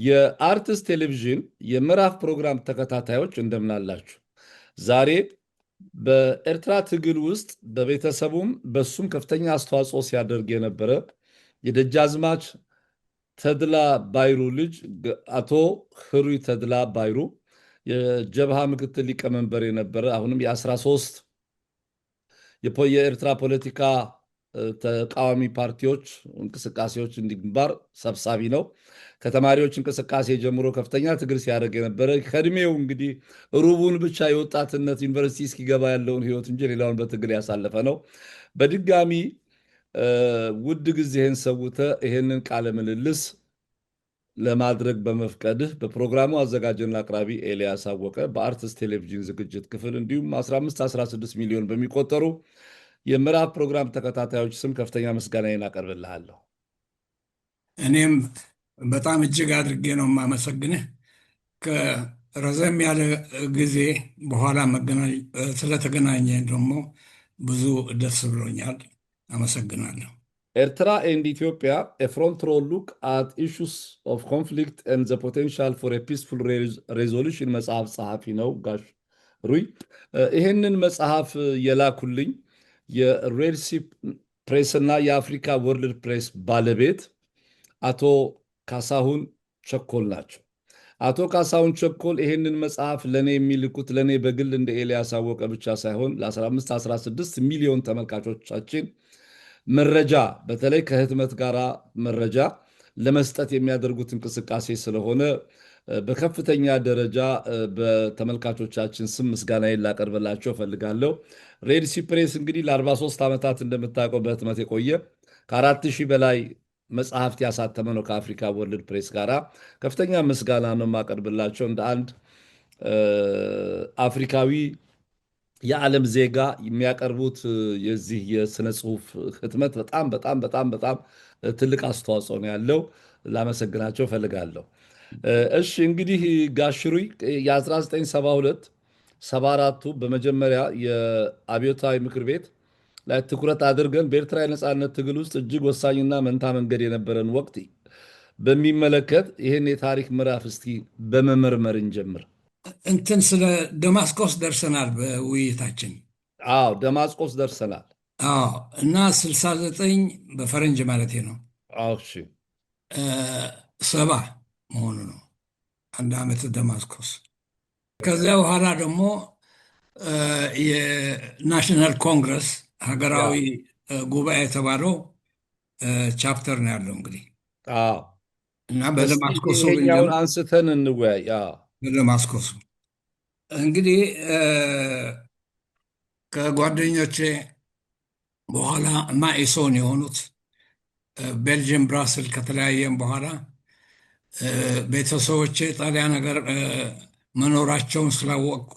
የአርትስ ቴሌቪዥን የምዕራፍ ፕሮግራም ተከታታዮች እንደምን አላችሁ? ዛሬ በኤርትራ ትግል ውስጥ በቤተሰቡም በሱም ከፍተኛ አስተዋጽኦ ሲያደርግ የነበረ የደጃዝማች ተድላ ባይሩ ልጅ አቶ ህሩይ ተድላ ባይሩ የጀብሃ ምክትል ሊቀመንበር የነበረ አሁንም የ13 የኤርትራ ፖለቲካ ተቃዋሚ ፓርቲዎች እንቅስቃሴዎች እንዲግንባር ሰብሳቢ ነው። ከተማሪዎች እንቅስቃሴ ጀምሮ ከፍተኛ ትግል ሲያደርግ የነበረ ከእድሜው እንግዲህ ሩቡን ብቻ የወጣትነት ዩኒቨርሲቲ እስኪገባ ያለውን ህይወት እንጂ ሌላውን በትግል ያሳለፈ ነው። በድጋሚ ውድ ጊዜህን ሰውተ ይሄንን ቃለ ምልልስ ለማድረግ በመፍቀድህ በፕሮግራሙ አዘጋጅና አቅራቢ ኤልያስ አወቀ በአርትስ ቴሌቪዥን ዝግጅት ክፍል እንዲሁም 15-16 ሚሊዮን በሚቆጠሩ የምዕራፍ ፕሮግራም ተከታታዮች ስም ከፍተኛ ምስጋናዬን አቀርብልሃለሁ። እኔም በጣም እጅግ አድርጌ ነው የማመሰግንህ። ከረዘም ያለ ጊዜ በኋላ ስለተገናኘ ደግሞ ብዙ ደስ ብሎኛል። አመሰግናለሁ። ኤርትራ ኤንድ ኢትዮጵያ ኤ ፍሮንት ሮው ሉክ አት ኢሹስ ኦፍ ኮንፍሊክት ኤንድ ዘ ፖቴንሻል ፎር ኤ ፒስፉል ሬዞሉሽን መጽሐፍ ጸሐፊ ነው ጋሽ ሩይ። ይሄንን መጽሐፍ የላኩልኝ የሬድሲ ፕሬስ እና የአፍሪካ ወርልድ ፕሬስ ባለቤት አቶ ካሳሁን ቸኮል ናቸው። አቶ ካሳሁን ቸኮል ይሄንን መጽሐፍ ለእኔ የሚልኩት ለእኔ በግል እንደ ኤልያስ አወቀ ብቻ ሳይሆን ለ15-16 ሚሊዮን ተመልካቾቻችን መረጃ በተለይ ከህትመት ጋር መረጃ ለመስጠት የሚያደርጉት እንቅስቃሴ ስለሆነ በከፍተኛ ደረጃ በተመልካቾቻችን ስም ምስጋናዬን ላቀርብላቸው እፈልጋለሁ። ሬድሲ ፕሬስ እንግዲህ ለ43 ዓመታት እንደምታውቀው በህትመት የቆየ ከ4000 በላይ መጽሐፍት ያሳተመ ነው። ከአፍሪካ ወርልድ ፕሬስ ጋር ከፍተኛ ምስጋና ነው የማቀርብላቸው። እንደ አንድ አፍሪካዊ የዓለም ዜጋ የሚያቀርቡት የዚህ የስነ ጽሁፍ ህትመት በጣም በጣም በጣም በጣም ትልቅ አስተዋጽኦ ነው ያለው። ላመሰግናቸው እፈልጋለሁ። እሺ እንግዲህ ጋሽ ሩይ የ1972 74ቱ በመጀመሪያ የአብዮታዊ ምክር ቤት ላይ ትኩረት አድርገን በኤርትራ የነፃነት ትግል ውስጥ እጅግ ወሳኝና መንታ መንገድ የነበረን ወቅት በሚመለከት ይህን የታሪክ ምዕራፍ እስቲ በመመርመር እንጀምር። እንትን ስለ ደማስቆስ ደርሰናል በውይይታችን። አዎ ደማስቆስ ደርሰናል። አዎ እና 69 በፈረንጅ ማለት ነው። እሺ 70 መሆኑ ነው። አንድ ዓመት ደማስቆስ። ከዚያ በኋላ ደግሞ የናሽናል ኮንግረስ ሀገራዊ ጉባኤ የተባለው ቻፕተር ነው ያለው እንግዲህ እና በደማስቆሱ ይሄኛውን አንስተን እንወያይ። በደማስቆሱ እንግዲህ ከጓደኞቼ በኋላ ማኢሶን የሆኑት ቤልጅየም ብራስል ከተለያየም በኋላ ቤተሰቦቼ ጣሊያን ነገር መኖራቸውን ስላወቅኩ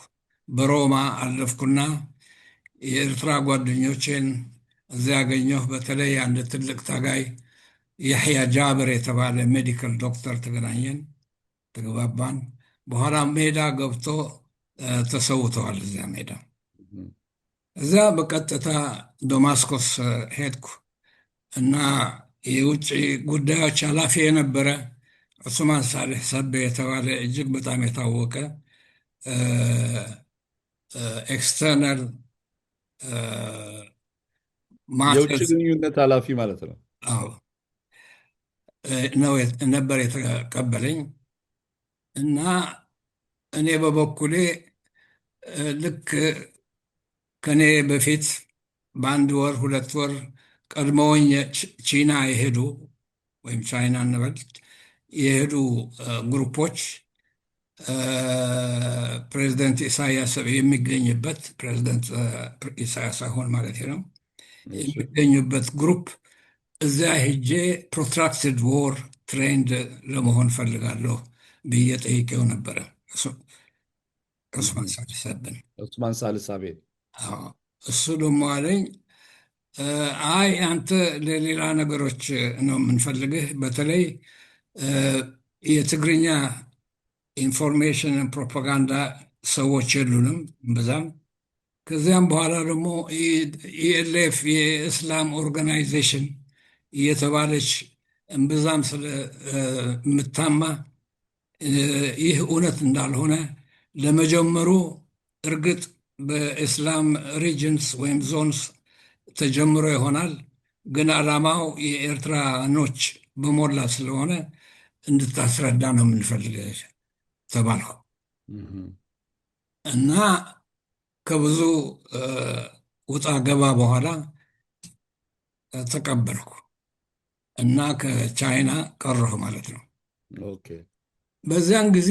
በሮማ አለፍኩና የኤርትራ ጓደኞቼን እዚያ ያገኘሁ። በተለይ አንድ ትልቅ ታጋይ ያሕያ ጃብር የተባለ ሜዲካል ዶክተር ተገናኘን፣ ተግባባን። በኋላ ሜዳ ገብቶ ተሰውተዋል። እዚያ ሜዳ እዚያ በቀጥታ ደማስቆስ ሄድኩ እና የውጭ ጉዳዮች ኃላፊ የነበረ ዑስማን ሳሌሕ ሰቤ የተባለ እጅግ በጣም የታወቀ ኤክስተርናል የውጭ ግንኙነት ኃላፊ ማለት ነው። ነው ነበር የተቀበለኝ እና እኔ በበኩሌ ልክ ከኔ በፊት በአንድ ወር 2 ወር ቀድመውኝ ቺና የሄዱ ወይም ቻይና እንበል የሄዱ ግሩፖች ፕሬዚደንት ኢሳያስ የሚገኝበት ፕሬዚደንት ኢሳያስ አሁን ማለት ነው የሚገኙበት ግሩፕ እዚያ ሄጄ ፕሮትራክትድ ዎር ትሬንድ ለመሆን ፈልጋለሁ ብዬ ጠይቄው ነበረ። ዑስማን ሳልሕ ሰቤን ዑስማን ሳልሕ ሰቤን እሱ ደግሞ አለኝ አይ አንተ ለሌላ ነገሮች ነው የምንፈልግህ፣ በተለይ የትግርኛ ኢንፎርሜሽን ፕሮፓጋንዳ ሰዎች የሉንም ብዛም። ከዚያም በኋላ ደግሞ ኢኤልኤፍ የእስላም ኦርጋናይዜሽን እየተባለች እምብዛም ስለምታማ ይህ እውነት እንዳልሆነ ለመጀመሩ እርግጥ በኢስላም ሪጅንስ ወይም ዞንስ ተጀምሮ ይሆናል፣ ግን ዓላማው የኤርትራኖች በሞላ ስለሆነ እንድታስረዳ ነው የምንፈልግ ተባልኩ እና ከብዙ ውጣ ገባ በኋላ ተቀበልኩ እና ከቻይና ቀረሁ ማለት ነው። ኦኬ። በዚያን ጊዜ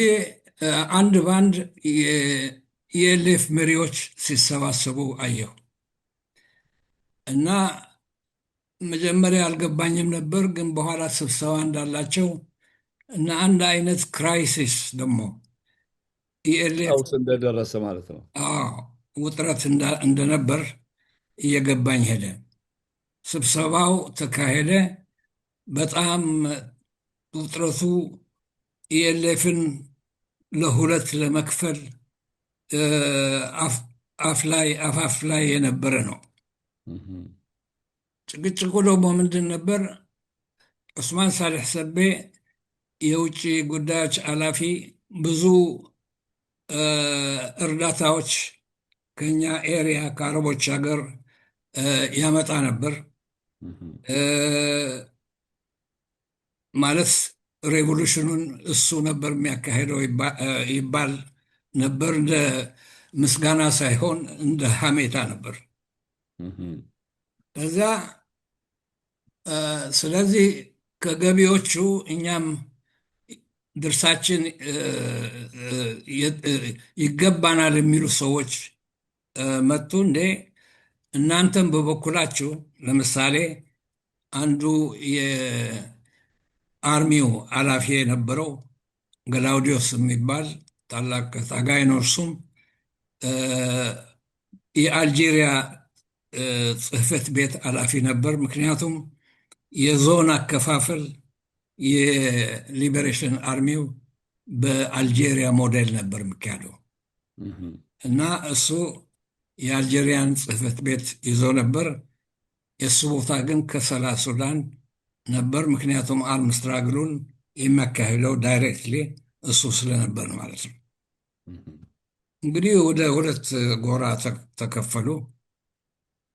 አንድ በአንድ የኤልኤፍ መሪዎች ሲሰባሰቡ አየሁ እና መጀመሪያ አልገባኝም ነበር፣ ግን በኋላ ስብሰባ እንዳላቸው እና አንድ አይነት ክራይሲስ ደግሞ የኤልኤፍ ቀውስ እንደደረሰ ማለት ነው። ውጥረት እንደነበር እየገባኝ ሄደ። ስብሰባው ተካሄደ። በጣም ውጥረቱ የኤልኤፍን ለሁለት ለመክፈል አፋፍ ላይ የነበረ ነው። ጭቅጭቁ ደግሞ ምንድን ነበር? ዑስማን ሳልሕ ሰቤ የውጭ ጉዳዮች ኃላፊ ብዙ እርዳታዎች ከኛ ኤሪያ ከአረቦች ሀገር ያመጣ ነበር። ማለት ሬቮሉሽኑን እሱ ነበር የሚያካሄደው ይባል ነበር። እንደ ምስጋና ሳይሆን እንደ ሐሜታ ነበር። ከዚያ ስለዚህ ከገቢዎቹ እኛም ድርሳችን ይገባናል የሚሉ ሰዎች መጡ። እንዴ እናንተም በበኩላችሁ ለምሳሌ አንዱ የአርሚው ኃላፊ የነበረው ገላውዲዮስ የሚባል ታላቅ ታጋይ ነው። እርሱም የአልጄሪያ ጽሕፈት ቤት ኃላፊ ነበር። ምክንያቱም የዞን አከፋፈል የሊበሬሽን አርሚው በአልጄሪያ ሞዴል ነበር የሚካሄደው እና እሱ የአልጄሪያን ጽሕፈት ቤት ይዞ ነበር። የእሱ ቦታ ግን ከሰላ ሱዳን ነበር። ምክንያቱም አርም ስትራግሉን የሚያካሂደው ዳይሬክትሊ እሱ ስለነበር ማለት ነው። እንግዲህ ወደ ሁለት ጎራ ተከፈሉ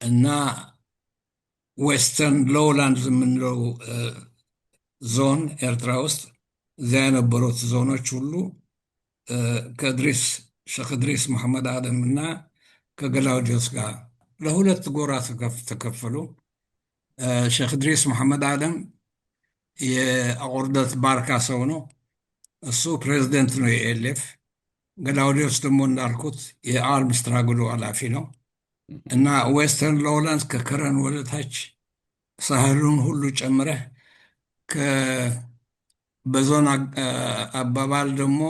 እና ዌስተርን ሎውላንድ የምንለው ዞን ኤርትራ ውስጥ እዚያ የነበሩት ዞኖች ሁሉ ሼክ እድሪስ መሐመድ አደም እና ከገላውዲዮስ ጋር ለሁለት ጎራ ተከፈሉ። ሼክ እድሪስ መሐመድ አደም የአቁርደት ባርካ ሰው ነው። እሱ ፕሬዚደንት ነው የኤልኤፍ። ገላውዲዮስ ደግሞ እንዳልኩት የአርም ስትራግሉ ኃላፊ ነው እና ዌስተርን ሎውላንድ ከከረን ወደታች ሳህሉን ሁሉ ጨምረህ በዞን አባባል ደግሞ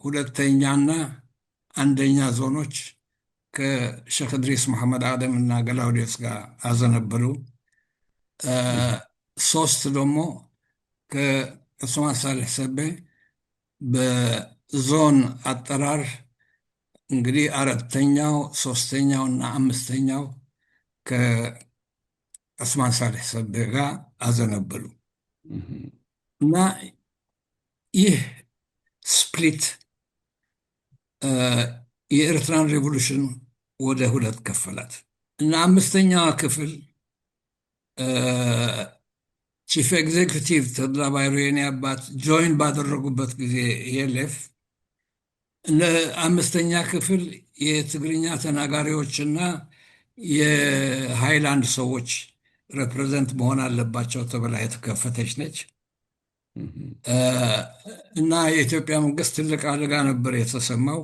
ሁለተኛና አንደኛ ዞኖች ከሼክ እድሪስ መሐመድ አደም እና ገላውዲዮስ ጋር አዘነበሉ። ሶስት ደግሞ ከዑስማን ሳልሕ ሰቤ በዞን አጠራር እንግዲህ አራተኛው፣ ሶስተኛው እና አምስተኛው ከዑስማን ሳልሕ ሰቤ ጋር አዘነበሉ እና ይህ ስፕሊት የኤርትራን ሬቮሉሽን ወደ ሁለት ከፈላት እና አምስተኛዋ ክፍል ቺፍ ኤግዜኪቲቭ ተድላ ባይሮ የኔ አባት ጆይን ባደረጉበት ጊዜ የኤልኤፍ ለአምስተኛ ክፍል የትግርኛ ተናጋሪዎችና የሃይላንድ ሰዎች ሬፕሬዘንት መሆን አለባቸው ተብላ የተከፈተች ነች እና የኢትዮጵያ መንግስት ትልቅ አደጋ ነበር የተሰማው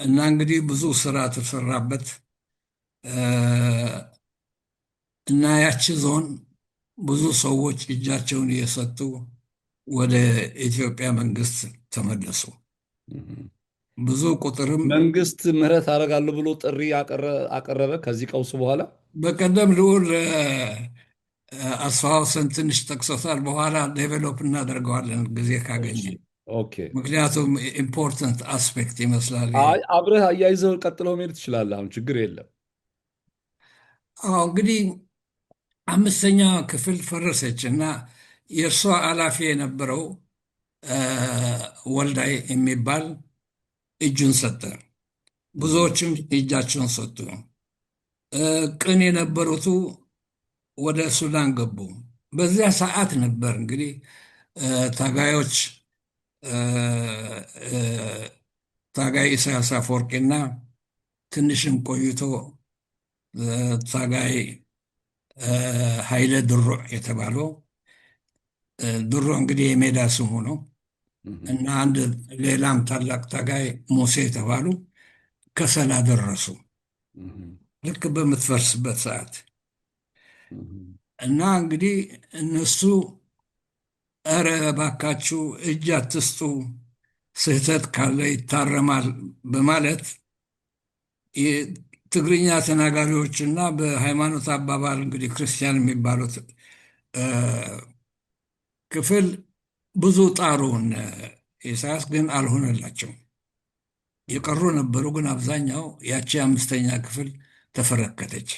እና እንግዲህ ብዙ ስራ ተሰራበት እና ያቺ ዞን ብዙ ሰዎች እጃቸውን እየሰጡ ወደ ኢትዮጵያ መንግስት ተመለሱ። ብዙ ቁጥርም መንግስት ምህረት አደርጋለሁ ብሎ ጥሪ አቀረበ። ከዚህ ቀውስ በኋላ በቀደም ልዑል አስፋወሰን ትንሽ ጠቅሶታል። በኋላ ዴቨሎፕ እናደርገዋለን ጊዜ ካገኘ። ኦኬ። ምክንያቱም ኢምፖርታንት አስፔክት ይመስላል። አይ አብረህ አያይዘው ቀጥለው መሄድ ትችላለህ። አሁን ችግር የለም። እንግዲህ አምስተኛ ክፍል ፈረሰች እና የእርሷ ኃላፊ የነበረው እ፣ ወልዳይ የሚባል እጁን ሰጠ። ብዙዎችም እጃቸውን ሰጡ። ቅን የነበሩቱ ወደ ሱዳን ገቡ። በዚያ ሰዓት ነበር እንግዲህ ታጋዮች እ፣ እ፣ ታጋይ ኢሳያስ አፈወርቂና ትንሽም ቆይቶ ታጋይ ኃይለ ድሮ የተባለው ድሮ እንግዲህ የሜዳ ስሙ ነው እና አንድ ሌላም ታላቅ ታጋይ ሙሴ የተባሉ ከሰላ ደረሱ ልክ በምትፈርስበት ሰዓት እና እንግዲህ እነሱ ኧረ እባካችሁ እጅ አትስጡ፣ ስህተት ካለ ይታረማል በማለት የትግርኛ ተናጋሪዎችና በሃይማኖት አባባል እንግዲህ ክርስቲያን የሚባሉት እ፣ ክፍል ብዙ ጣሩን። ኢሳያስ ግን አልሆነላቸውም። የቀሩ ነበሩ፣ ግን አብዛኛው ያቺ አምስተኛ ክፍል ተፈረከተች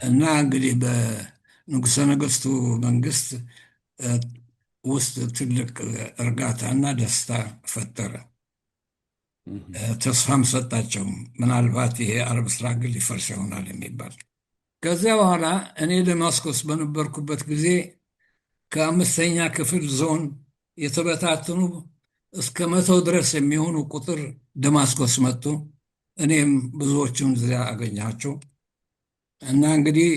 እና እንግዲህ በንጉሠ ነገሥቱ መንግስት እ፣ ውስጥ ትልቅ እርጋታና ደስታ ፈጠረ። ተስፋም ሰጣቸው። ምናልባት ይሄ አረብ ስትራግል ሊፈርስ ይሆናል የሚባል። ከዚያ በኋላ እኔ ደማስቆስ በነበርኩበት ጊዜ ከአምስተኛ ክፍል ዞን የተበታተኑ እስከ 100 ድረስ የሚሆኑ ቁጥር ደማስቆስ መጡ። እኔም ብዙዎቹን እዚያ አገኛቸው እና እንግዲህ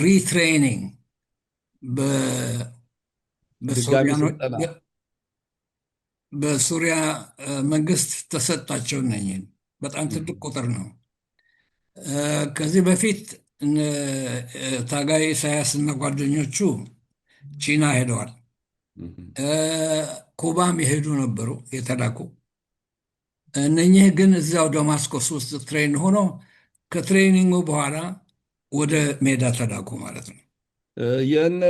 ሪትሬኒንግ ድጋሚ ስልጠና በሱሪያ መንግስት ተሰጣቸው። እነኝን በጣም ትልቅ ቁጥር ነው። ከዚህ በፊት ታጋይ ኢሳያስ እና ጓደኞቹ ቺና ሄደዋል። ኩባም የሄዱ ነበሩ የተላኩ። እነኚህ ግን እዚያው ደማስቆስ ውስጥ ትሬን ሆኖ ከትሬኒንጉ በኋላ ወደ ሜዳ ተላኩ ማለት ነው። የእነ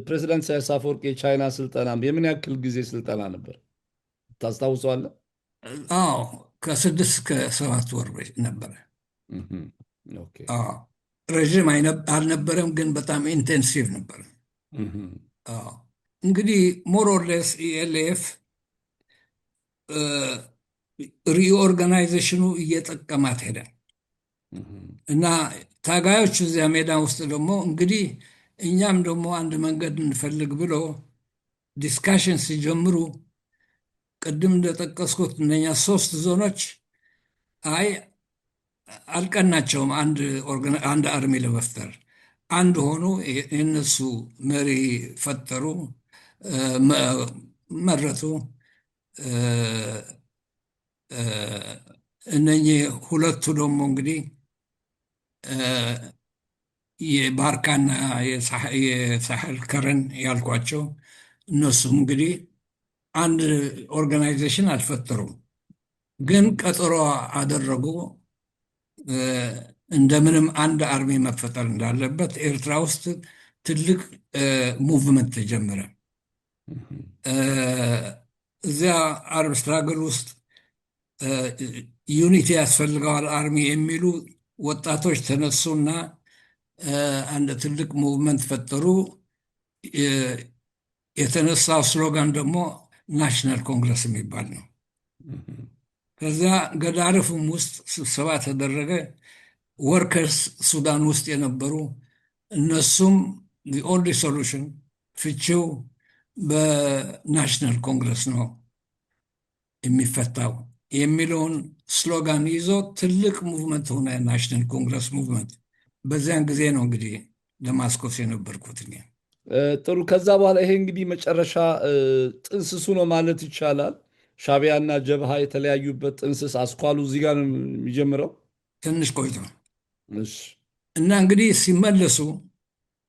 ፕሬዚዳንት ኢሳያስ አፈወርቂ የቻይና ስልጠና የምን ያክል ጊዜ ስልጠና ነበር ታስታውሰዋለህ? አዎ ከ6 እስከ 7 ወር ነበረ። ኦኬ። አዎ ረዥም አልነበረም፣ ግን በጣም ኢንቴንሲቭ ነበር። አዎ እንግዲህ ሞሮሌስ ኢኤልኤፍ ሪኦርጋናይዜሽኑ እየጠቀማት ሄደ እና ታጋዮች እዚያ ሜዳ ውስጥ ደግሞ እንግዲህ እኛም ደግሞ አንድ መንገድ እንፈልግ ብሎ ዲስካሽን ሲጀምሩ ቅድም እንደጠቀስኩት እነኛ 3 ዞኖች አይ አልቀናቸውም አንድ አርሚ ለመፍጠር። አንድ ሆኑ፣ የእነሱ መሪ ፈጠሩ፣ መረጡ። እነኚህ ሁለቱ ደግሞ እንግዲህ የባርካና የሳሕል ከረን ያልኳቸው እነሱም እንግዲህ አንድ ኦርጋናይዜሽን አልፈጠሩም፣ ግን ቀጠሮ አደረጉ። እንደምንም አንድ አርሚ መፈጠር እንዳለበት ኤርትራ ውስጥ ትልቅ ሙቭመንት ተጀመረ። እዚያ አረብ ስትራግል ውስጥ ዩኒቲ ያስፈልገዋል አርሚ የሚሉ ወጣቶች ተነሱና አንድ ትልቅ ሙቭመንት ፈጠሩ። የተነሳው ስሎጋን ደግሞ ናሽናል ኮንግረስ የሚባል ነው። ከዚያ ገዳርፍም ውስጥ ስብሰባ ተደረገ። ወርከርስ ሱዳን ውስጥ የነበሩ እነሱም ኦንሊ ሶሉሽን ፍቺው በናሽናል ኮንግረስ ነው የሚፈታው የሚለውን ስሎጋን ይዞ ትልቅ ሙቭመንት ሆነ፣ ናሽናል ኮንግረስ ሙቭመንት። በዚያን ጊዜ ነው እንግዲህ ደማስቆስ የነበርኩት። ጥሩ። ከዛ በኋላ ይሄ እንግዲህ መጨረሻ ጥንስሱ ነው ማለት ይቻላል። ሻዕቢያና ጀብሃ የተለያዩበት ጥንስስ አስኳሉ እዚህ ጋር ነው የሚጀምረው። ትንሽ ቆይቶ እሺ። እና እንግዲህ ሲመለሱ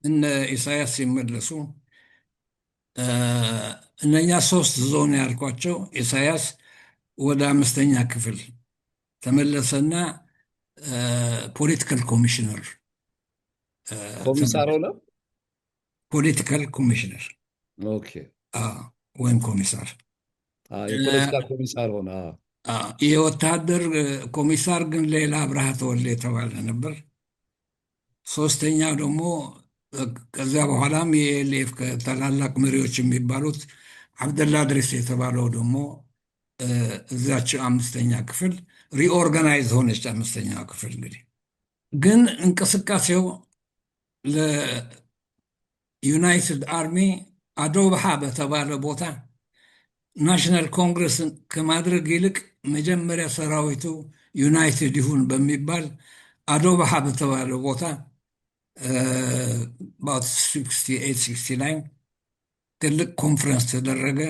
እነ ኢሳያስ ሲመለሱ እነኛ 3 ዞን ያልኳቸው ኢሳያስ ወደ 5ኛ ክፍል ተመለሰና ፖለቲካል ኮሚሽነር ኮሚሳር ሆነ። ፖለቲካል ኮሚሽነር ኦኬ። ወይም ኮሚሳር፣ የፖለቲካ ኮሚሳር ሆነ። የወታደር ኮሚሳር ግን ሌላ አብርሃ ተወልደ የተባለ ነበር። 3ኛው ደግሞ ከዚያ በኋላም የኤልኤፍ ታላላቅ መሪዎች የሚባሉት አብደላ ድሬስ የተባለው ደግሞ እዛች አምስተኛ ክፍል ሪኦርጋናይዝ ሆነች። አምስተኛ ክፍል እንግዲህ ግን እንቅስቃሴው ለዩናይትድ አርሚ አዶብሃ በተባለ ቦታ ናሽናል ኮንግረስን ከማድረግ ይልቅ መጀመሪያ ሰራዊቱ ዩናይትድ ይሁን በሚባል አዶብሃ በተባለ ቦታ 6869 ትልቅ ኮንፈረንስ ተደረገ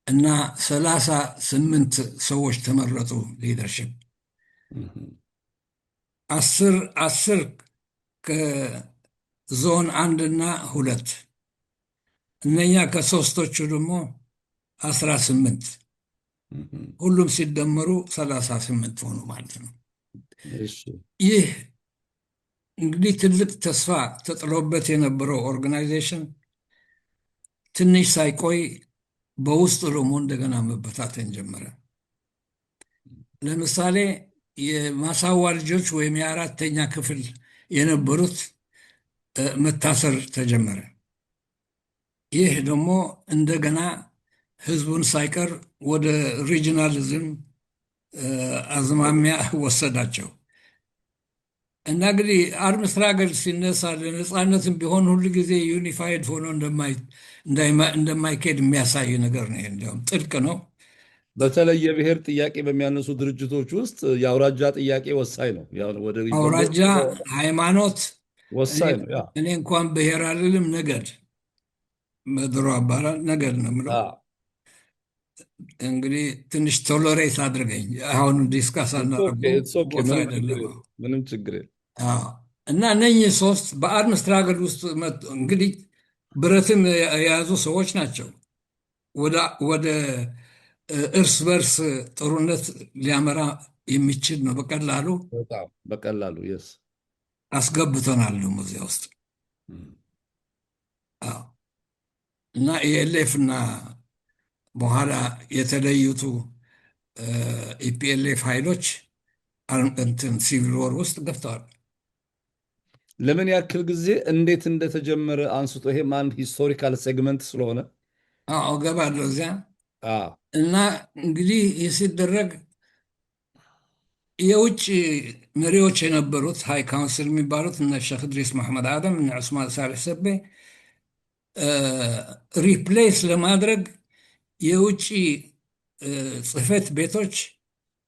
እና 38 ሰዎች ተመረጡ። ሊደርሽፕ 10 ከዞን 1 እና 2 እነኛ ከሶስቶቹ ደግሞ 18 ሁሉም ሲደመሩ 38 ሆኑ ማለት ነው። ይህ እንግዲህ ትልቅ ተስፋ ተጥሎበት የነበረው ኦርጋናይዜሽን ትንሽ ሳይቆይ በውስጡ ደግሞ እንደገና መበታተን ጀመረ። ለምሳሌ የማሳዋ ልጆች ወይም የ4ኛ ክፍል የነበሩት መታሰር ተጀመረ። ይህ ደግሞ እንደገና ህዝቡን ሳይቀር ወደ ሪጂናሊዝም አዝማሚያ ወሰዳቸው እና እንግዲህ አርም ስትራግል ሲነሳ ለነፃነትም ቢሆን ሁሉ ጊዜ ዩኒፋይድ ሆኖ እንደማይካሄድ የሚያሳይ ነገር ነው። እንዲያውም ጥልቅ ነው። በተለይ የብሔር ጥያቄ በሚያነሱ ድርጅቶች ውስጥ የአውራጃ ጥያቄ ወሳኝ ነው። አውራጃ፣ ሃይማኖት ወሳኝ ነው። እኔ እንኳን ብሔር አልልም፣ ነገድ በድሮ አባላል ነገድ ነው የምለው። እንግዲህ ትንሽ ቶሎሬት አድርገኝ። አሁን ዲስካስ ቦታ አይደለም፣ ምንም ችግር የለም። እና እነኚህ ሶስት በአርም ስትራግል ውስጥ እንግዲህ ብረትም የያዙ ሰዎች ናቸው። ወደ እርስ በርስ ጥሩነት ሊያመራ የሚችል ነው። በቀላሉ የስ አስገብተናል ደግሞ እዚያ ውስጥ እና ኢኤልኤፍ እና በኋላ የተለዩቱ ኢፒኤልኤፍ ኃይሎች እንትን ሲቪል ወር ውስጥ ገብተዋል። ለምን ያክል ጊዜ እንዴት እንደተጀመረ አንስቶ ይሄም አንድ ሂስቶሪካል ሴግመንት ስለሆነ ገባለሁ እዚያ እና እንግዲህ ይህ ሲደረግ የውጭ መሪዎች የነበሩት ሃይ ካውንስል የሚባሉት እነ ሼክ ኢድሪስ መሐመድ አደም እነ ዑስማን ሳልሕ ሰቤ ሪፕሌስ ለማድረግ የውጭ ጽህፈት ቤቶች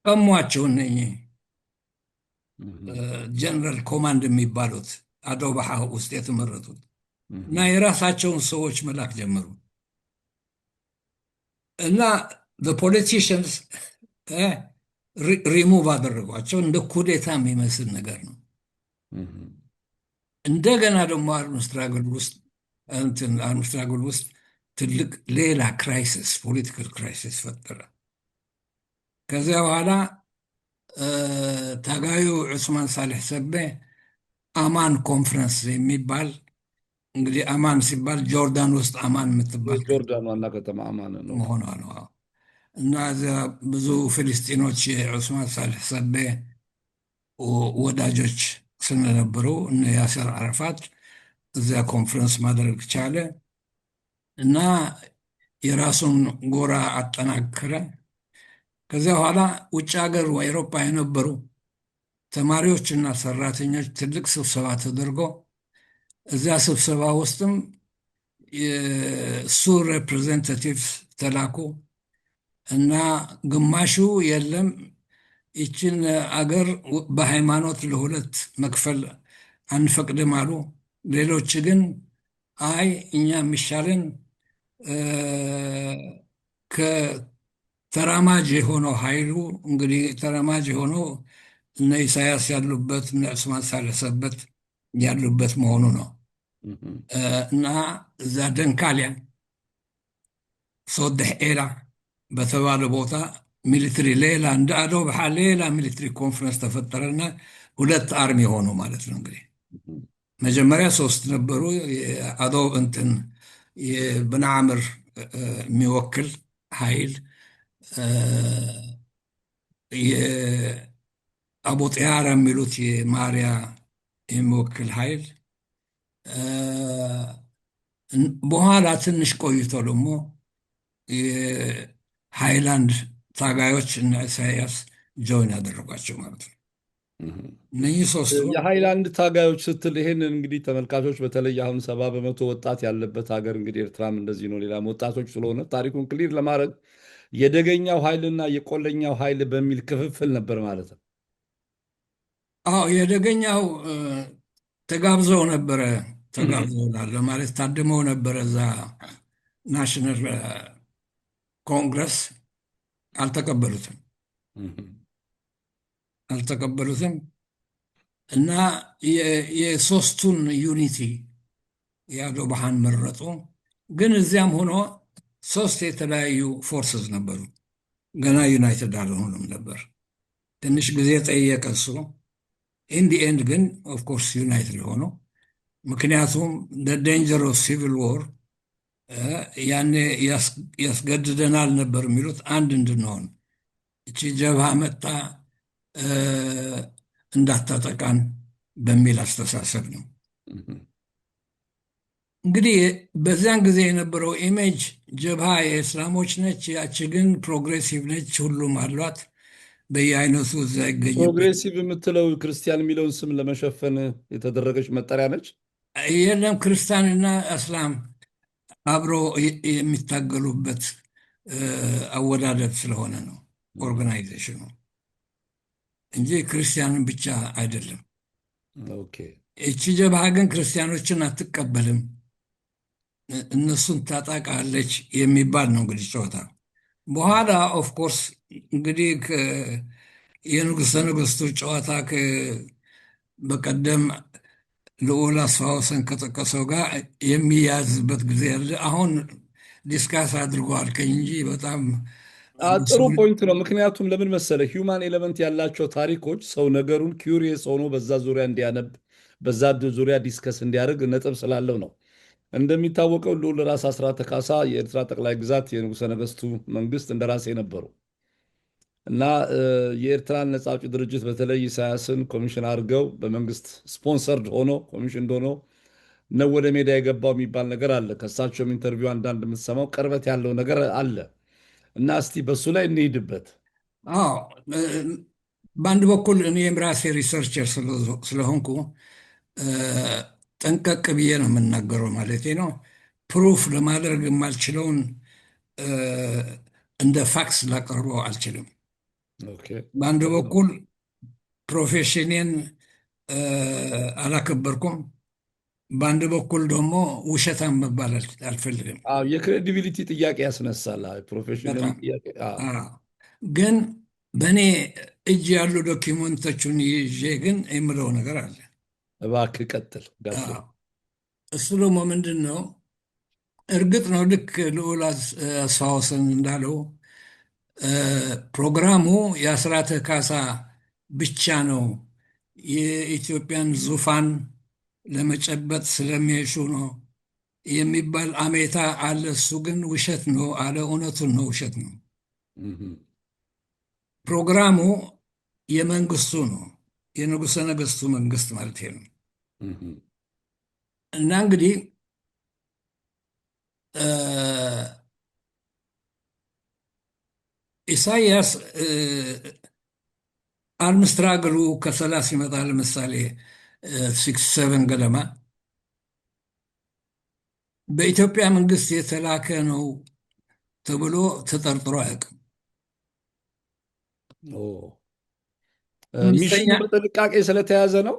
ቀሟቸው። እነኚህ ጀነራል ኮማንድ የሚባሉት አዶባሃ ውስጥ የተመረጡት እና የራሳቸውን ሰዎች መላክ ጀመሩ እና ፖለቲሽንስ ሪሙቭ አደረጓቸው። እንደ ኩዴታ የሚመስል ነገር ነው። እንደገና ደግሞ አርም ስትራግል ውስጥ ትልቅ ሌላ ክራይሲስ፣ ፖለቲካል ክራይሲስ ፈጠረ። ከዚያ በኋላ ታጋዩ ዑስማን ሳልሕ ሰቤ አማን ኮንፈረንስ የሚባል እንግዲህ አማን ሲባል ጆርዳን ውስጥ አማን የምትባል ጆርዳን ዋና ከተማ አማን ነው መሆኗ ነው። እና እዚያ ብዙ ፍልስጢኖች የዑስማን ሳልሕ ሰቤ ወዳጆች ስለነበሩ እነ ያሰር አረፋት እዚያ ኮንፈረንስ ማድረግ ቻለ እና የራሱን ጎራ አጠናከረ። ከዚያ በኋላ ውጭ ሀገር አውሮፓ የነበሩ ተማሪዎችና ሰራተኞች ትልቅ ስብሰባ ተደርጎ እዚያ ስብሰባ ውስጥም የሱ ሬፕሬዘንታቲቭ ተላኩ እና ግማሹ የለም ይችን አገር በሃይማኖት ለሁለት መክፈል አንፈቅድም አሉ። ሌሎች ግን አይ እኛ የሚሻለን ከተራማጅ የሆነው ኃይሉ እንግዲህ ተራማጅ የሆነው እነ ኢሳያስ ያሉበት እነ ዑስማን ሳልሕ ሰቤ ያሉበት መሆኑ ነው እና እዛ ደንካሊያ ሶደሕ ኤላ በተባለ ቦታ ሚሊትሪ ሌላ እንደ አዶብሃ ሌላ ሚሊትሪ ኮንፈረንስ ተፈጠረና 2 አርሚ ሆኑ ማለት ነው። እንግዲህ መጀመሪያ 3 ነበሩ። የአዶብ እንትን የብንዓምር የሚወክል ኃይል፣ የአቡ ጢያራ የሚሉት የማርያ የሚወክል ኃይል፣ በኋላ ትንሽ ቆይቶ ደግሞ የሃይላንድ ታጋዮች እና ኢሳያስ ጆይን ያደረጓቸው ማለት ነው። እነኚህ ሶስቱ የሃይላንድ ታጋዮች ስትል ይሄንን እንግዲህ ተመልካቾች በተለይ አሁን 70 በመቶ ወጣት ያለበት ሀገር እንግዲህ ኤርትራም እንደዚህ ነው። ሌላም ወጣቶች ስለሆነ ታሪኩን ክሊር ለማድረግ የደገኛው ኃይልና የቆለኛው ኃይል በሚል ክፍፍል ነበር ማለት ነው። አዎ የደገኛው ተጋብዘው ነበረ። ተጋብዘው ለማለት ታድመው ነበረ እዛ ናሽናል ኮንግረስ። አልተቀበሉትም አልተቀበሉትም እና የሶስቱን ዩኒቲ የአዶ ባሃን መረጡ። ግን እዚያም ሆኖ ሶስት የተለያዩ ፎርስስ ነበሩ። ገና ዩናይትድ አልሆኑም ነበር። ትንሽ ጊዜ ጠየቀ እሱ። ኢንዲ ኤንድ ግን ኦፍኮርስ ዩናይትድ ሆኖ ምክንያቱም ዴንጀር ኦፍ ሲቪል ዎር ያኔ ያስገድደናል ነበር የሚሉት አንድ እንድንሆን። እቺ ጀብሃ መጣ እንዳታጠቃን በሚል አስተሳሰብ ነው። እንግዲህ በዚያን ጊዜ የነበረው ኢሜጅ ጀብሃ የእስላሞች ነች፣ ያቺ ግን ፕሮግሬሲቭ ነች፣ ሁሉም አሏት፣ በየአይነቱ እዛ ይገኝበት። ፕሮግሬሲቭ የምትለው ክርስቲያን የሚለውን ስም ለመሸፈን የተደረገች መጠሪያ ነች። የለም ክርስቲያንና እስላም አብሮ የሚታገሉበት አወዳደር ስለሆነ ነው ኦርጋናይዜሽኑ እንጂ ክርስቲያንን ብቻ አይደለም። ኦኬ። እቺ ጀብሃ ግን ክርስቲያኖችን አትቀበልም፣ እነሱን ታጣቃለች የሚባል ነው እንግዲህ ጨዋታ። በኋላ ኦፍኮርስ እንግዲህ የንጉሠ ነገሥቱ ጨዋታ በቀደም ልዑል አስፋወሰን ከጠቀሰው ጋር የሚያዝበት ጊዜ ያለ አሁን ዲስካስ አድርገዋል እንጂ በጣም ጥሩ ፖይንት ነው። ምክንያቱም ለምን መሰለ ሂውማን ኤሌመንት ያላቸው ታሪኮች ሰው ነገሩን ኪውሪየስ ሆኖ በዛ ዙሪያ እንዲያነብ በዛ ዙሪያ ዲስከስ እንዲያደርግ ነጥብ ስላለው ነው። እንደሚታወቀው ልዑል ራስ አስራተ ካሳ የኤርትራ ጠቅላይ ግዛት የንጉሠ ነገሥቱ መንግስት እንደራሴ ነበሩ እና የኤርትራን ነፃ አውጪ ድርጅት በተለይ ኢሳያስን ኮሚሽን አድርገው በመንግስት ስፖንሰርድ ሆኖ ኮሚሽን ሆኖ ነው ወደ ሜዳ የገባው የሚባል ነገር አለ። ከእሳቸውም ኢንተርቪው አንዳንድ የምትሰማው ቅርበት ያለው ነገር አለ እና እስቲ በሱ ላይ እንሄድበት። አዎ በአንድ በኩል እኔም ራሴ ሪሰርቸር ስለሆንኩ ጠንቀቅ ብዬ ነው የምናገረው ማለት ነው። ፕሩፍ ለማድረግ የማልችለውን እንደ ፋክስ ላቀርበው አልችልም። በአንድ በኩል ፕሮፌሽኔን አላከበርኩም፣ በአንድ በኩል ደግሞ ውሸታም መባል አልፈልግም። የክሬዲቢሊቲ ጥያቄ ያስነሳል። ፕሮፌሽናል ጥያቄ ግን በእኔ እጅ ያሉ ዶኪመንቶቹን ይዤ ግን የምለው ነገር አለ። እባክህ ቀጥል። እሱ ደግሞ ምንድን ነው? እርግጥ ነው ልክ ልዑል አስፋወሰን እንዳለው ፕሮግራሙ የአስራተ ካሳ ብቻ ነው፣ የኢትዮጵያን ዙፋን ለመጨበጥ ስለሚሹ ነው የሚባል አሜታ አለ። እሱ ግን ውሸት ነው አለ። እውነቱን ነው፣ ውሸት ነው። ፕሮግራሙ የመንግስቱ ነው፣ የንጉሠ ነገሥቱ መንግስት ማለት ነው። እና እንግዲህ ኢሳያስ አርምስትራግሉ ከሰላ ሲመጣ ለምሳሌ 6-7 ገደማ በኢትዮጵያ መንግስት የተላከ ነው ተብሎ ተጠርጥሮ አያውቅም። ሚሽኑ በጥንቃቄ ስለተያዘ ነው።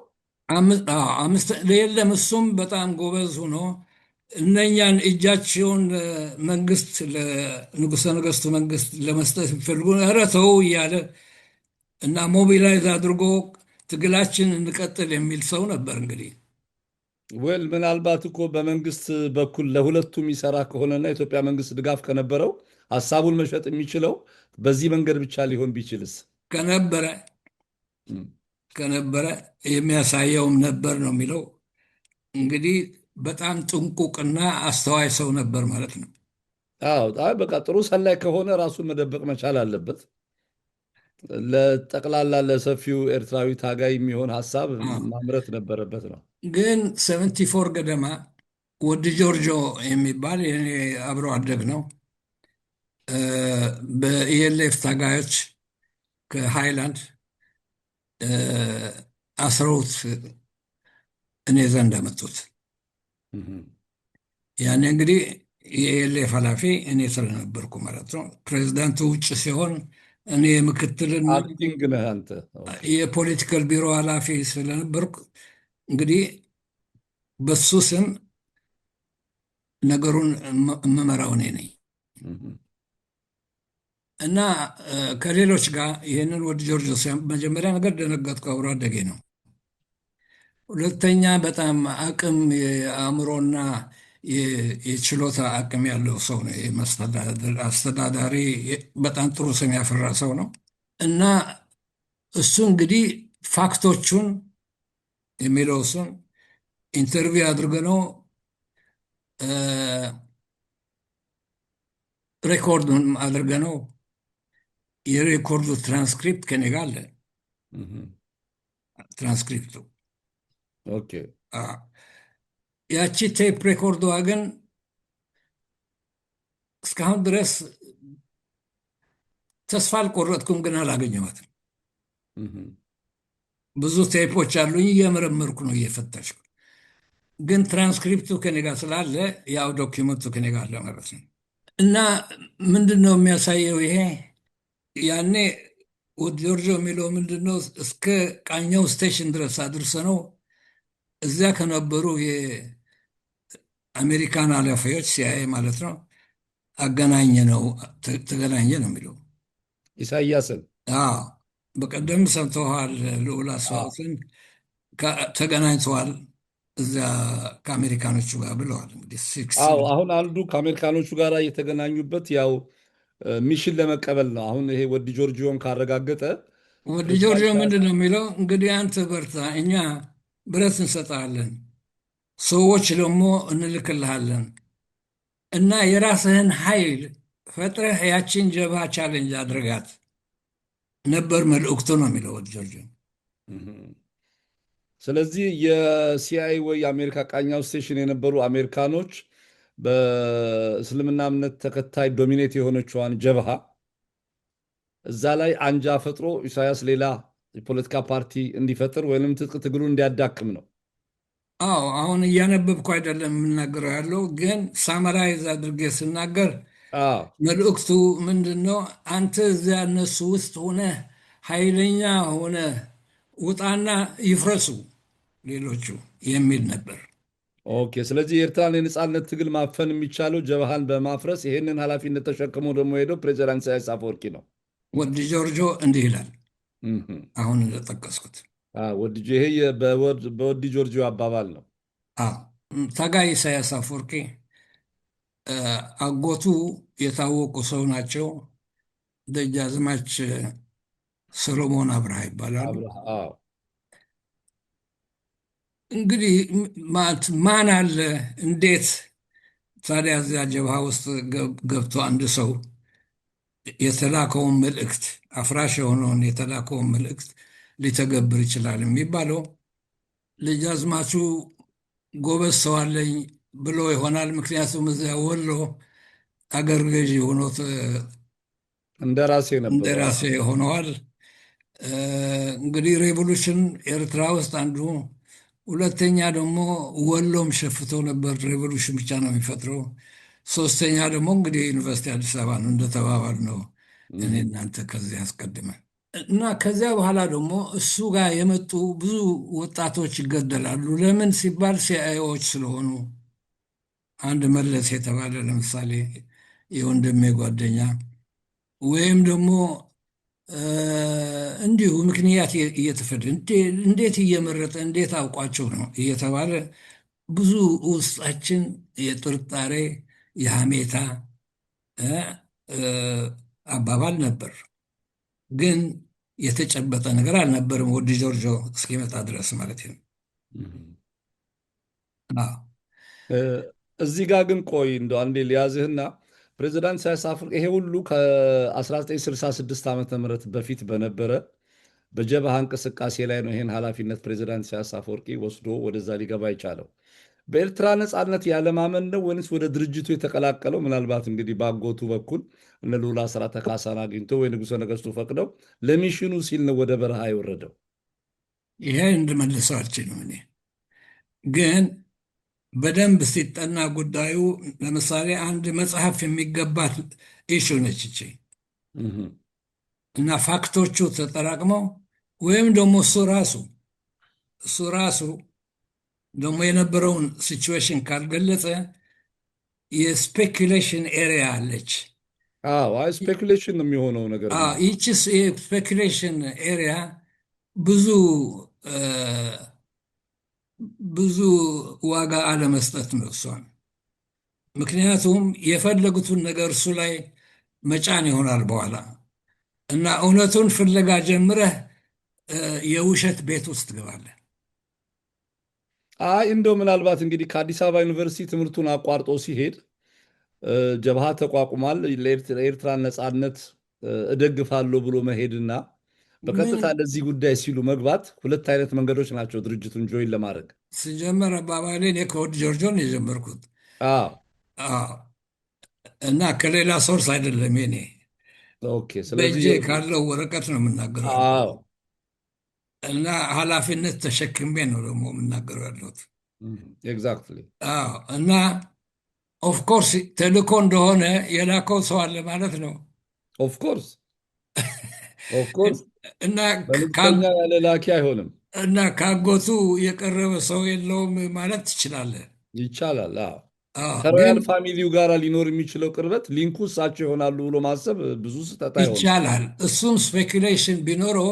የለም እሱም በጣም ጎበዝ ሆኖ እነኛን እጃቸውን መንግስት ለንጉሠ ነገሥቱ መንግስት ለመስጠት የሚፈልጉ ኧረ ተው እያለ እና ሞቢላይዝ አድርጎ ትግላችን እንቀጥል የሚል ሰው ነበር። እንግዲህ ወል ምናልባት እኮ በመንግስት በኩል ለሁለቱ የሚሰራ ከሆነና የኢትዮጵያ መንግስት ድጋፍ ከነበረው ሀሳቡን መሸጥ የሚችለው በዚህ መንገድ ብቻ ሊሆን ቢችልስ? ከነበረ የሚያሳየውም ነበር ነው የሚለው። እንግዲህ በጣም ጥንቁቅና አስተዋይ ሰው ነበር ማለት ነው። አዎ በቃ ጥሩ ሰላይ ከሆነ ራሱን መደበቅ መቻል አለበት። ለጠቅላላ ለሰፊው ኤርትራዊ ታጋይ የሚሆን ሀሳብ ማምረት ነበረበት ነው። ግን 74 ገደማ ወዲ ጆርጆ የሚባል አብሮ አደግ ነው በኢኤልኤፍ ታጋዮች ከሃይላንድ አስረውት እኔ ዘንድ አመጡት። ያኔ እንግዲህ የኢኤልኤፍ ኃላፊ እኔ ስለነበርኩ ማለት ነው። ፕሬዚዳንቱ ውጭ ሲሆን እኔ ምክትልና አክቲንግ ነህ አንተ። ኦኬ። የፖለቲካል ቢሮ ኃላፊ ስለነበርኩ እንግዲህ በሱ ስም ነገሩን የምመራው እኔ ነኝ እና ከሌሎች ጋር ይህንን ወደ ጆርጅ መጀመሪያ ነገር ደነገጥኩ። አብሮ አደጌ ነው። ሁለተኛ በጣም አቅም የአእምሮና የችሎታ አቅም ያለው ሰው ነው። አስተዳዳሪ በጣም ጥሩ ስም ያፈራ ሰው ነው እና እሱ እንግዲህ ፋክቶቹን የሚለው እሱን ኢንተርቪው አድርገነው ሬኮርዱን አድርገነው የሬኮርዱ ትራንስክሪፕት ከኔ ጋር አለ። ትራንስክሪፕቱ ኦኬ። ያቺ ቴፕ ሬኮርዷ ግን እስካሁን ድረስ ተስፋ አልቆረጥኩም፣ ግን አላገኘኋትም። ብዙ ቴፖች አሉኝ፣ እየመረመርኩ ነው፣ እየፈተሽኩ። ግን ትራንስክሪፕቱ ከኔ ጋር ስላለ ያው ዶኪመንቱ ከኔ ጋር አለ ማለት ነው። እና ምንድን ነው የሚያሳየው ይሄ? ያኔ ወደ ጆርጆ የሚለው ምንድን ነው እስከ ቃኘው ስቴሽን ድረስ አድርሰ ነው እዚያ ከነበሩ የአሜሪካን ኃላፊዎች ሲያይ ማለት ነው አገናኘ ነው ተገናኘ ነው የሚለው ኢሳያስን። በቀደም ሰምተዋል። ልዑል አስፋውስን ተገናኝተዋል እዚያ ከአሜሪካኖቹ ጋር ብለዋል። እንግዲህ አሁን አንዱ ከአሜሪካኖቹ ጋር የተገናኙበት ያው ሚሽን ለመቀበል ነው። አሁን ይሄ ወዲ ጆርጂዮን ካረጋገጠ ወዲ ጆርጂዮ ምንድን ነው የሚለው እንግዲህ አንተ በርታ፣ እኛ ብረት እንሰጣለን፣ ሰዎች ደግሞ እንልክልሃለን እና የራስህን ኃይል ፈጥረህ ያችን ጀብሃ ቻሌንጅ አድርጋት ነበር መልእክቱ ነው የሚለው ወዲ ጆርጂዮ። ስለዚህ የሲአይኤ ወይ የአሜሪካ ቃኛው ስቴሽን የነበሩ አሜሪካኖች በእስልምና እምነት ተከታይ ዶሚኔት የሆነችዋን ጀብሃ እዛ ላይ አንጃ ፈጥሮ ኢሳያስ ሌላ የፖለቲካ ፓርቲ እንዲፈጥር ወይም ትጥቅ ትግሉ እንዲያዳክም ነው። አዎ አሁን እያነበብኩ አይደለም የምናገረው ያለው፣ ግን ሳመራይዝ አድርጌ ስናገር መልእክቱ ምንድን ነው? አንተ እዚያ እነሱ ውስጥ ሆነ ኃይለኛ ሆነ ውጣና ይፍረሱ ሌሎቹ የሚል ነበር። ኦኬ። ስለዚህ የኤርትራን የነፃነት ትግል ማፈን የሚቻለው ጀብሃን በማፍረስ ይሄንን ኃላፊነት ተሸክሞ ደግሞ ሄደው ፕሬዚዳንት ኢሳያስ አፈወርቂ ነው። ወዲ ጆርጆ እንዲህ ይላል አሁን እንደጠቀስኩት። ይሄ በወዲ ጆርጂዮ አባባል ነው። ታጋይ ኢሳያስ አፈወርቂ አጎቱ የታወቁ ሰው ናቸው። ደጃዝማች ሰሎሞን አብርሃ ይባላሉ። እንግዲህ ማን አለ እንዴት ታዲያ እዚያ ጀብሃ ውስጥ ገብቶ አንድ ሰው የተላከውን መልእክት አፍራሽ የሆነውን የተላከውን መልእክት ሊተገብር ይችላል የሚባለው ልጃዝማቹ ጎበዝ ሰው አለኝ ብሎ ይሆናል። ምክንያቱም እዚያ ወሎ አገር ገዢ ሆኖት እንደራሴ ሆነዋል። እንግዲህ ሬቮሉሽን ኤርትራ ውስጥ አንዱ፣ ሁለተኛ ደግሞ ወሎም ሸፍተው ነበር። ሬቮሉሽን ብቻ ነው የሚፈጥረው። ሶስተኛ ደግሞ እንግዲህ ዩኒቨርሲቲ አዲስ አበባ ነው እንደተባባል ነው እኔ እናንተ ከዚህ አስቀድመን እና ከዚያ በኋላ ደግሞ እሱ ጋር የመጡ ብዙ ወጣቶች ይገደላሉ። ለምን ሲባል ሲአይኤዎች ስለሆኑ። አንድ መለስ የተባለ ለምሳሌ የወንድሜ ጓደኛ ወይም ደግሞ እንዲሁ ምክንያት እየተፈደ እንዴት እየመረጠ እንዴት አውቋቸው ነው እየተባለ ብዙ ውስጣችን የጥርጣሬ የሐሜታ አባባል ነበር። ግን የተጨበጠ ነገር አልነበርም ወዲ ጆርጆ እስኪመጣ ድረስ ማለት ነው። እዚህ ጋር ግን ቆይ እንደው አንዴ ሊያዝህና ፕሬዚዳንት ኢሳያስ አፈወርቂ ይሄ ሁሉ ከ1966 ዓ ም በፊት በነበረ በጀብሃ እንቅስቃሴ ላይ ነው ይሄን ኃላፊነት ፕሬዚዳንት ኢሳያስ አፈወርቂ ወስዶ ወደዛ ሊገባ የቻለው። በኤርትራ ነፃነት ያለማመን ነው ወይንስ ወደ ድርጅቱ የተቀላቀለው? ምናልባት እንግዲህ በአጎቱ በኩል እነ ልዑል አስራተ ካሳን አግኝቶ ወይ ንጉሠ ነገሥቱ ፈቅደው ለሚሽኑ ሲል ነው ወደ በረሃ የወረደው? ይሄ እንድመልሰው አልችልም። እኔ ግን በደንብ ሲጠና ጉዳዩ ለምሳሌ አንድ መጽሐፍ የሚገባት ኢሹ ነች ይቺ እህ፣ እና ፋክቶቹ ተጠራቅመው ወይም ደግሞ እሱ ራሱ ደግሞ የነበረውን ሲቹዌሽን ካልገለጸ የስፔኩሌሽን ኤሪያ አለች። አዎ፣ አይ ስፔኩሌሽን ነው የሚሆነው ነገርማ። ይቺ የስፔኩሌሽን ኤሪያ ብዙ እ፣ ብዙ ዋጋ አለመስጠት ነው እሷን። ምክንያቱም የፈለጉትን ነገር እሱ ላይ መጫን ይሆናል በኋላ እና እውነቱን ፍለጋ ጀምረህ የውሸት ቤት ውስጥ ትገባለህ። አይ እንደው ምናልባት እንግዲህ ከአዲስ አበባ ዩኒቨርሲቲ ትምህርቱን አቋርጦ ሲሄድ ጀብሃ ተቋቁሟል፣ ለኤርትራ ነፃነት እደግፋለሁ ብሎ መሄድና በቀጥታ ምን ለዚህ ጉዳይ ሲሉ መግባት ሁለት አይነት መንገዶች ናቸው ድርጅቱን ጆይን ለማድረግ። ስጀመር አባባሌ እኔ ከወድ ጆርጆን የጀመርኩት አዎ፣ አዎ፣ እና ከሌላ ሶርስ አይደለም። የኔ ኦኬ። ስለዚህ በእጄ ካለው ወረቀት ነው የምናገረው ያለሁት አዎ፣ እና ኃላፊነት ተሸክሜ ነው ደግሞ የምናገረው ያለሁት። ኤግዛክትሊ አዎ፣ እና ኦፍኮርስ ተልእኮ እንደሆነ የላከው ሰው አለ ማለት ነው። ኦፍኮርስ ኦፍኮርስ፣ እና መልእክተኛ ያለ ላኪ አይሆንም። እና ካጎቱ የቀረበ ሰው የለውም ማለት ትችላለህ። ይቻላል። አዎ፣ አዎ፣ ግን ከሮያል ፋሚሊው ጋር ሊኖር የሚችለው ቅርበት ሊንኩ እሳቸው ይሆናሉ ብሎ ማሰብ ብዙ ስህተት አይሆንም። ይቻላል። እሱም ስፔኩሌሽን ቢኖረው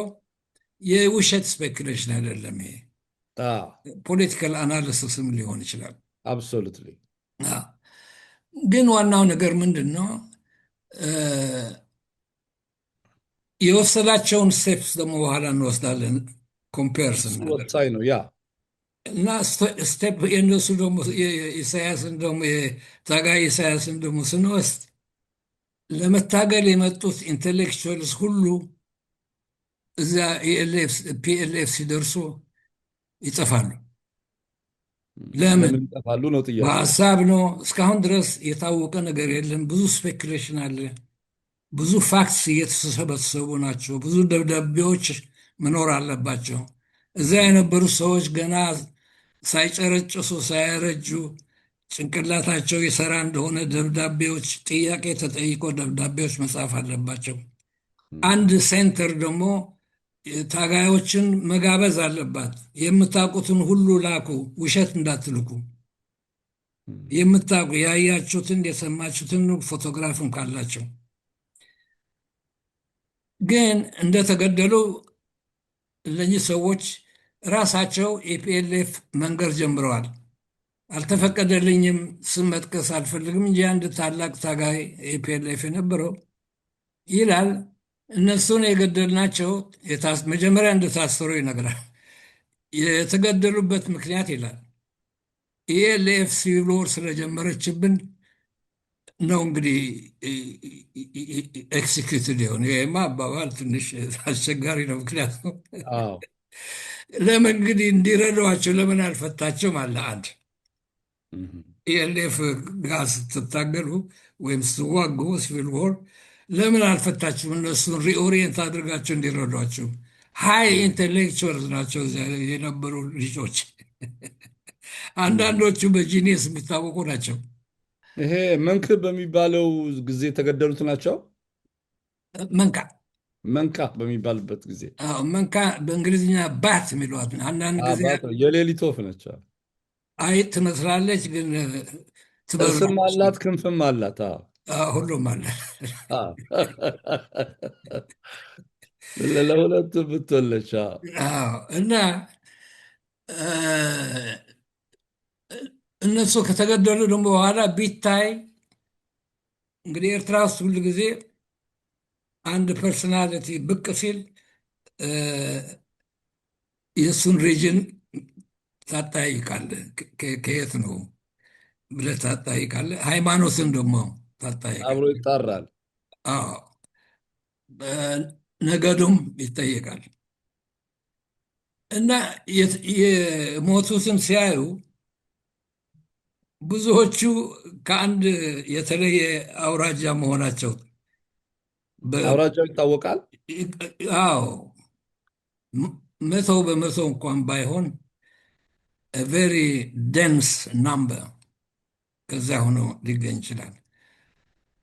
የውሸት ስፔኩሌሽን አይደለም። ይሄ ፖለቲካል አናሊሲስም ሊሆን ይችላል። አብሶሉትሊ። አዎ። ግን ዋናው ነገር ምንድን ነው? የወሰዳቸውን ስቴፕስ ደግሞ በኋላ እንወስዳለን። ኮምፔርስ እሱ ወሳኝ ነው። ያ እና ስቴፕ የእነሱ ደግሞ ኢሳያስን ደግሞ የታጋይ ኢሳያስን ደግሞ ስንወስድ ለመታገል የመጡት ኢንቴሌክቹዋልስ ሁሉ እዚያ ፒኤልኤፍ ሲደርሱ ይጠፋሉ። ለምን ለምን ይጠፋሉ ነው ጥያቄ። በሀሳብ ነው። እስካሁን ድረስ የታወቀ ነገር የለም። ብዙ ስፔኩሌሽን አለ። ብዙ ፋክትስ እየተሰበሰቡ ናቸው። ብዙ ደብዳቤዎች መኖር አለባቸው። እዚያ የነበሩ ሰዎች ገና ሳይጨረጭሱ ሳያረጁ ጭንቅላታቸው የሰራ እንደሆነ ደብዳቤዎች፣ ጥያቄ ተጠይቆ ደብዳቤዎች መጻፍ አለባቸው። አንድ ሴንተር ደግሞ ታጋዮችን መጋበዝ አለባት። የምታውቁትን ሁሉ ላኩ፣ ውሸት እንዳትልኩ። የምታውቁ ያያችሁትን የሰማችሁትን ፎቶግራፍም ካላቸው ግን እንደተገደሉ እነኚህ ሰዎች ራሳቸው የፒኤልኤፍ መንገድ ጀምረዋል። አልተፈቀደልኝም ስም መጥቀስ አልፈልግም እንጂ አንድ ታላቅ ታጋይ የፒኤልኤፍ የነበረው ይላል እነሱን የገደልናቸው መጀመሪያ እንደታሰሩ ይነግራል። የተገደሉበት ምክንያት ይላል ኢኤልኤፍ ሲቪል ወር ስለጀመረችብን ነው እንግዲህ ኤክሲኪዩትድ የሆነ። ይሄማ አባባል ትንሽ አስቸጋሪ ነው። ምክንያቱም አዎ፣ ለምን እንግዲህ እንዲረዷቸው ለምን አልፈታቸውም አለ አንድ እህ፣ ኢኤልኤፍ ጋር ስትታገሉ ወይም ስትዋጉ ሲቪል ዎር ለምን አልፈታችሁም? እነሱን ሪኦሪየንት አድርጋቸው እንዲረዷቸው። ሃይ ኢንቴሌክቹዋልስ ናቸው እዚያ የነበሩ ልጆች። አንዳንዶቹ በጂኒየስ የሚታወቁ ናቸው። ይሄ መንክብ በሚባለው ጊዜ የተገደሉት ናቸው። መንካ መንካ በሚባልበት ጊዜ መንካ በእንግሊዝኛ ባት የሚለዋት አንዳንድ ጊዜ የሌሊት ወፍ ነች። አይጥ ትመስላለች፣ ግን ጥርስም ትበላለች። አላት ክንፍም አላት። ሁሉም አለ። ለሁለቱም ብትወለች። እና እነሱ ከተገደሉ ደግሞ በኋላ ቢታይ እንግዲህ ኤርትራ ውስጥ ሁሉ ጊዜ አንድ ፐርሶናሊቲ ብቅ ሲል የእሱን ሪጅን ታጠያይቃለህ። ከየት ነው ብለህ ታጠያይቃለህ። ሃይማኖትን ደግሞ ታጠያይቃለህ። አብሮ ይጣራል። አዎ፣ ነገዱም ይጠየቃል። እና የሞቱትን ሲያዩ ብዙዎቹ ከአንድ የተለየ አውራጃ መሆናቸው አውራጃው ይታወቃል። አዎ፣ መቶ በመቶ እንኳን ባይሆን ቬሪ ደንስ ናምበር ከዚያ ሆኖ ሊገኝ ይችላል።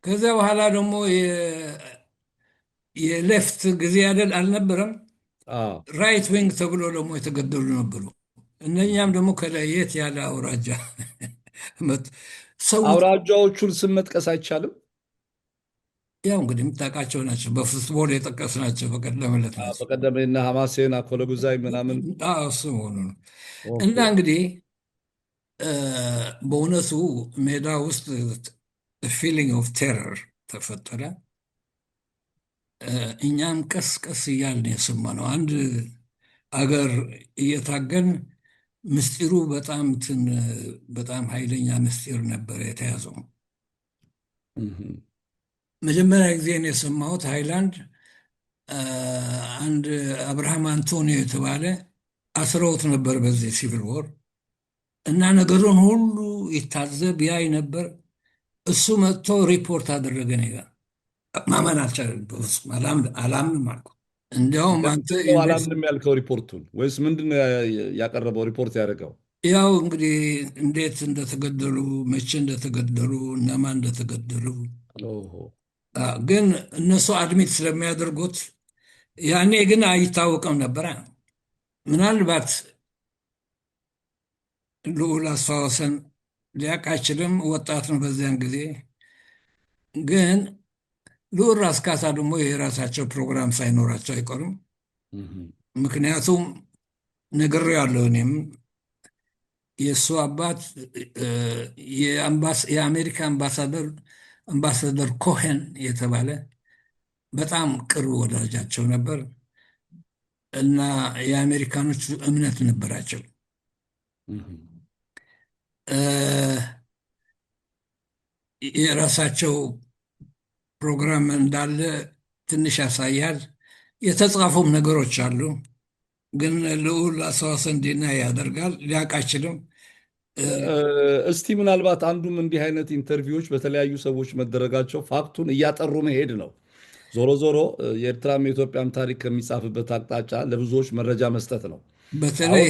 ከዚያ በኋላ ደግሞ የሌፍት ጊዜ አይደል አልነበረም? አዎ። ራይት ዊንግ ተብሎ ደግሞ የተገደሉ ነበሩ። እነኛም ደግሞ ከለየት ያለ አውራጃ ሰው አውራጃዎቹን ስም መጥቀስ አይቻልም። ያው እንግዲህ የምታውቃቸው ናቸው። በፉትቦል የጠቀስናቸው በቀደም ዕለት ናቸው። በቀደም እነ ሐማሴን አኮለጉዛይ ምናምን። እሱ መሆኑ ነው። ኦኬ። እና እንግዲህ በእውነቱ ሜዳ ውስጥ ፊሊንግ ኦፍ ቴረር ተፈጠረ። እኛም ቀስ ቀስ እያልን የሰማነው አንድ አገር እየታገን ምስጢሩ በጣም ኃይለኛ ምስጢር ነበር የተያዘው። መጀመሪያ ጊዜ የሰማሁት ሃይላንድ አንድ አብርሃም አንቶኒዮ የተባለ አስረውት ነበር በዚህ ሲቪል ወር እና ነገሩን ሁሉ ይታዘብ ያይ ነበር። እሱ መጥቶ ሪፖርት አደረገ። እኔ ጋር ማመን አልቻለም። በፍጹም አላምንም አልኩ። እንዲያውም አንተ ለምንድን ነው አላምንም ያልከው? ሪፖርቱን ወይስ ምንድን ነው ያቀረበው? ሪፖርት ያደረገው ያው እንግዲህ እንዴት እንደተገደሉ፣ መቼ እንደተገደሉ፣ እነማን እንደተገደሉ ግን እነሱ አድሚት ስለሚያደርጉት ያኔ ግን አይታወቅም ነበረ። ምናልባት ልዑል አስፋወሰን ሊያውቅ አይችልም፣ ወጣት ነው በዚያን ጊዜ። ግን ልዑል ራስ ካሳ ደግሞ የራሳቸው ፕሮግራም ሳይኖራቸው አይቀሩም። ምክንያቱም ነግሬዋለሁ እኔም የእሱ አባት የአሜሪካ አምባሳደር ኮሄን የተባለ በጣም ቅርብ ወዳጃቸው ነበር እና የአሜሪካኖቹ እምነት ነበራቸው። የራሳቸው ፕሮግራም እንዳለ ትንሽ ያሳያል። የተጻፉም ነገሮች አሉ። ግን ልዑል አስዋሰን ዲና ያደርጋል፣ ሊያውቅ አይችልም። እስቲ ምናልባት አንዱም እንዲህ አይነት ኢንተርቪዎች በተለያዩ ሰዎች መደረጋቸው ፋክቱን እያጠሩ መሄድ ነው። ዞሮ ዞሮ የኤርትራም የኢትዮጵያም ታሪክ ከሚጻፍበት አቅጣጫ ለብዙዎች መረጃ መስጠት ነው። በተለይ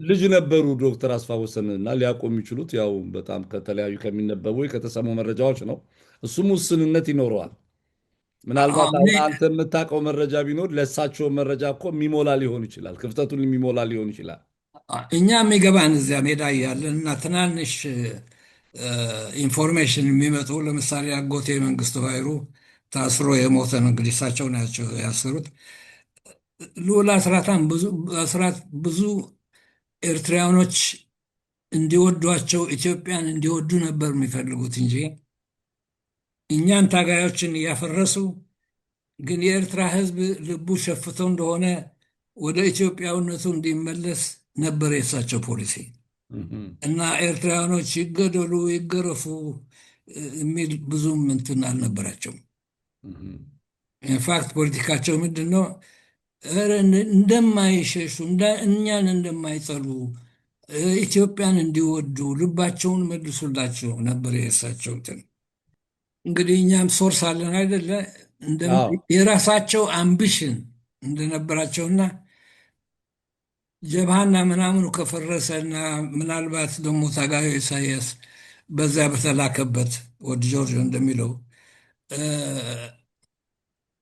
ልጅ ነበሩ ዶክተር አስፋው ወሰን እና ሊያውቁ የሚችሉት ያው በጣም ከተለያዩ ከሚነበቡ ከተሰሙ መረጃዎች ነው። እሱም ውስንነት ይኖረዋል። ምናልባት አሁን አንተ የምታውቀው መረጃ ቢኖር ለእሳቸው መረጃ እኮ የሚሞላ ሊሆን ይችላል፣ ክፍተቱን የሚሞላ ሊሆን ይችላል። እኛ የሚገባን እዚያ ሜዳ እያለን እና ትናንሽ ኢንፎርሜሽን የሚመጡ ለምሳሌ አጎቴ መንግስቱ ኃይሉ ታስሮ የሞተ ነው። እንግዲህ እሳቸው ናቸው ያሰሩት። ልዑል አስራት ብዙ ኤርትራውያኖች እንዲወዷቸው ኢትዮጵያን እንዲወዱ ነበር የሚፈልጉት እንጂ እኛን ታጋዮችን እያፈረሱ ግን የኤርትራ ሕዝብ ልቡ ሸፍቶ እንደሆነ ወደ ኢትዮጵያዊነቱ እንዲመለስ ነበር የእሳቸው ፖሊሲ እና ኤርትራውያኖች ይገደሉ፣ ይገረፉ የሚል ብዙም እንትን አልነበራቸውም። ኢንፋክት ፖለቲካቸው ምንድን ነው? እንደማይሸሹ እኛን እንደማይጠሉ ኢትዮጵያን እንዲወዱ ልባቸውን መልሱላቸው ነበር የእሳቸው እንትን። እንግዲህ እኛም ሶርስ አለን አይደለ? የራሳቸው አምቢሽን እንደነበራቸውና ጀብሃና ምናምኑ ከፈረሰና ምናልባት ደግሞ ታጋዩ ኢሳያስ በዚያ በተላከበት ወደ ጆርጅ እንደሚለው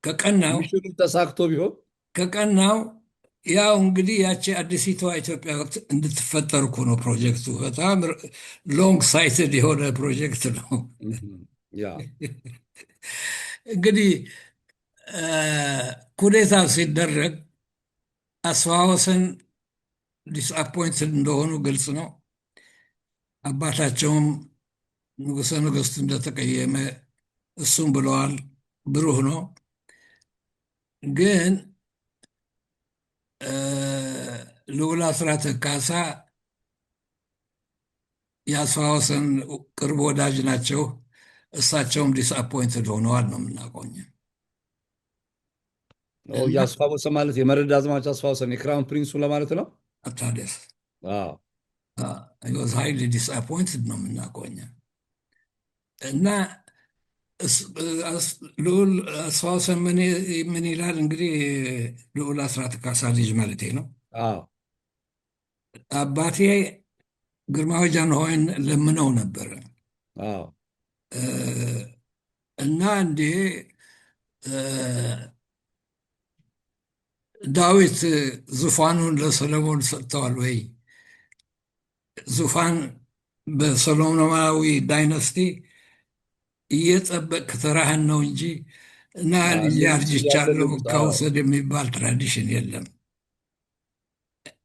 ከቀናው ተሳክቶ ቢሆን ከቀናው ያው እንግዲህ ያቺ አዲሲቷ ኢትዮጵያ እንድትፈጠር እኮ ነው ፕሮጀክቱ። በጣም ሎንግ ሳይትድ የሆነ ፕሮጀክት ነው። እንግዲህ ኩዴታው ሲደረግ አስፋወሰን ዲስአፖይንትድ እንደሆኑ ግልጽ ነው። አባታቸውም ንጉሠ ነገሥቱ እንደተቀየመ እሱም ብለዋል። ብሩህ ነው። ግን ልዑል አስራተ ካሳ የአስፋወሰን ቅርብ ወዳጅ ናቸው። እሳቸውም ዲስአፖይንትድ ሆነዋል ነው የምናውቀው። የአስፋወሰን ማለት የመረድ አዝማች አስፋወሰን የክራውን ፕሪንሱ ለማለት ነው። ታዲያስ ወዝ ሃይሊ ዲስአፖይንትድ ነው የምናውቀው እኛ። እና ልዑል አስፋውሰን ምን ይላል እንግዲህ፣ ልዑል አስራት ካሳ ልጅ ማለቴ ነው። አዎ አባቴ ግርማዊ ጃንሆይን ለምነው ነበረ አዎ እና እንዴ ዳዊት ዙፋኑን ለሰሎሞን ሰጥተዋል ወይ? ዙፋን በሰሎሞናዊ ዳይነስቲ እየጠበቅ ተራህን ነው እንጂ እና ልጅ ልጅ እያለ አርጅቻለሁ ንጉሥ። አዎ ከውሰድ የሚባል ትራዲሽን የለም።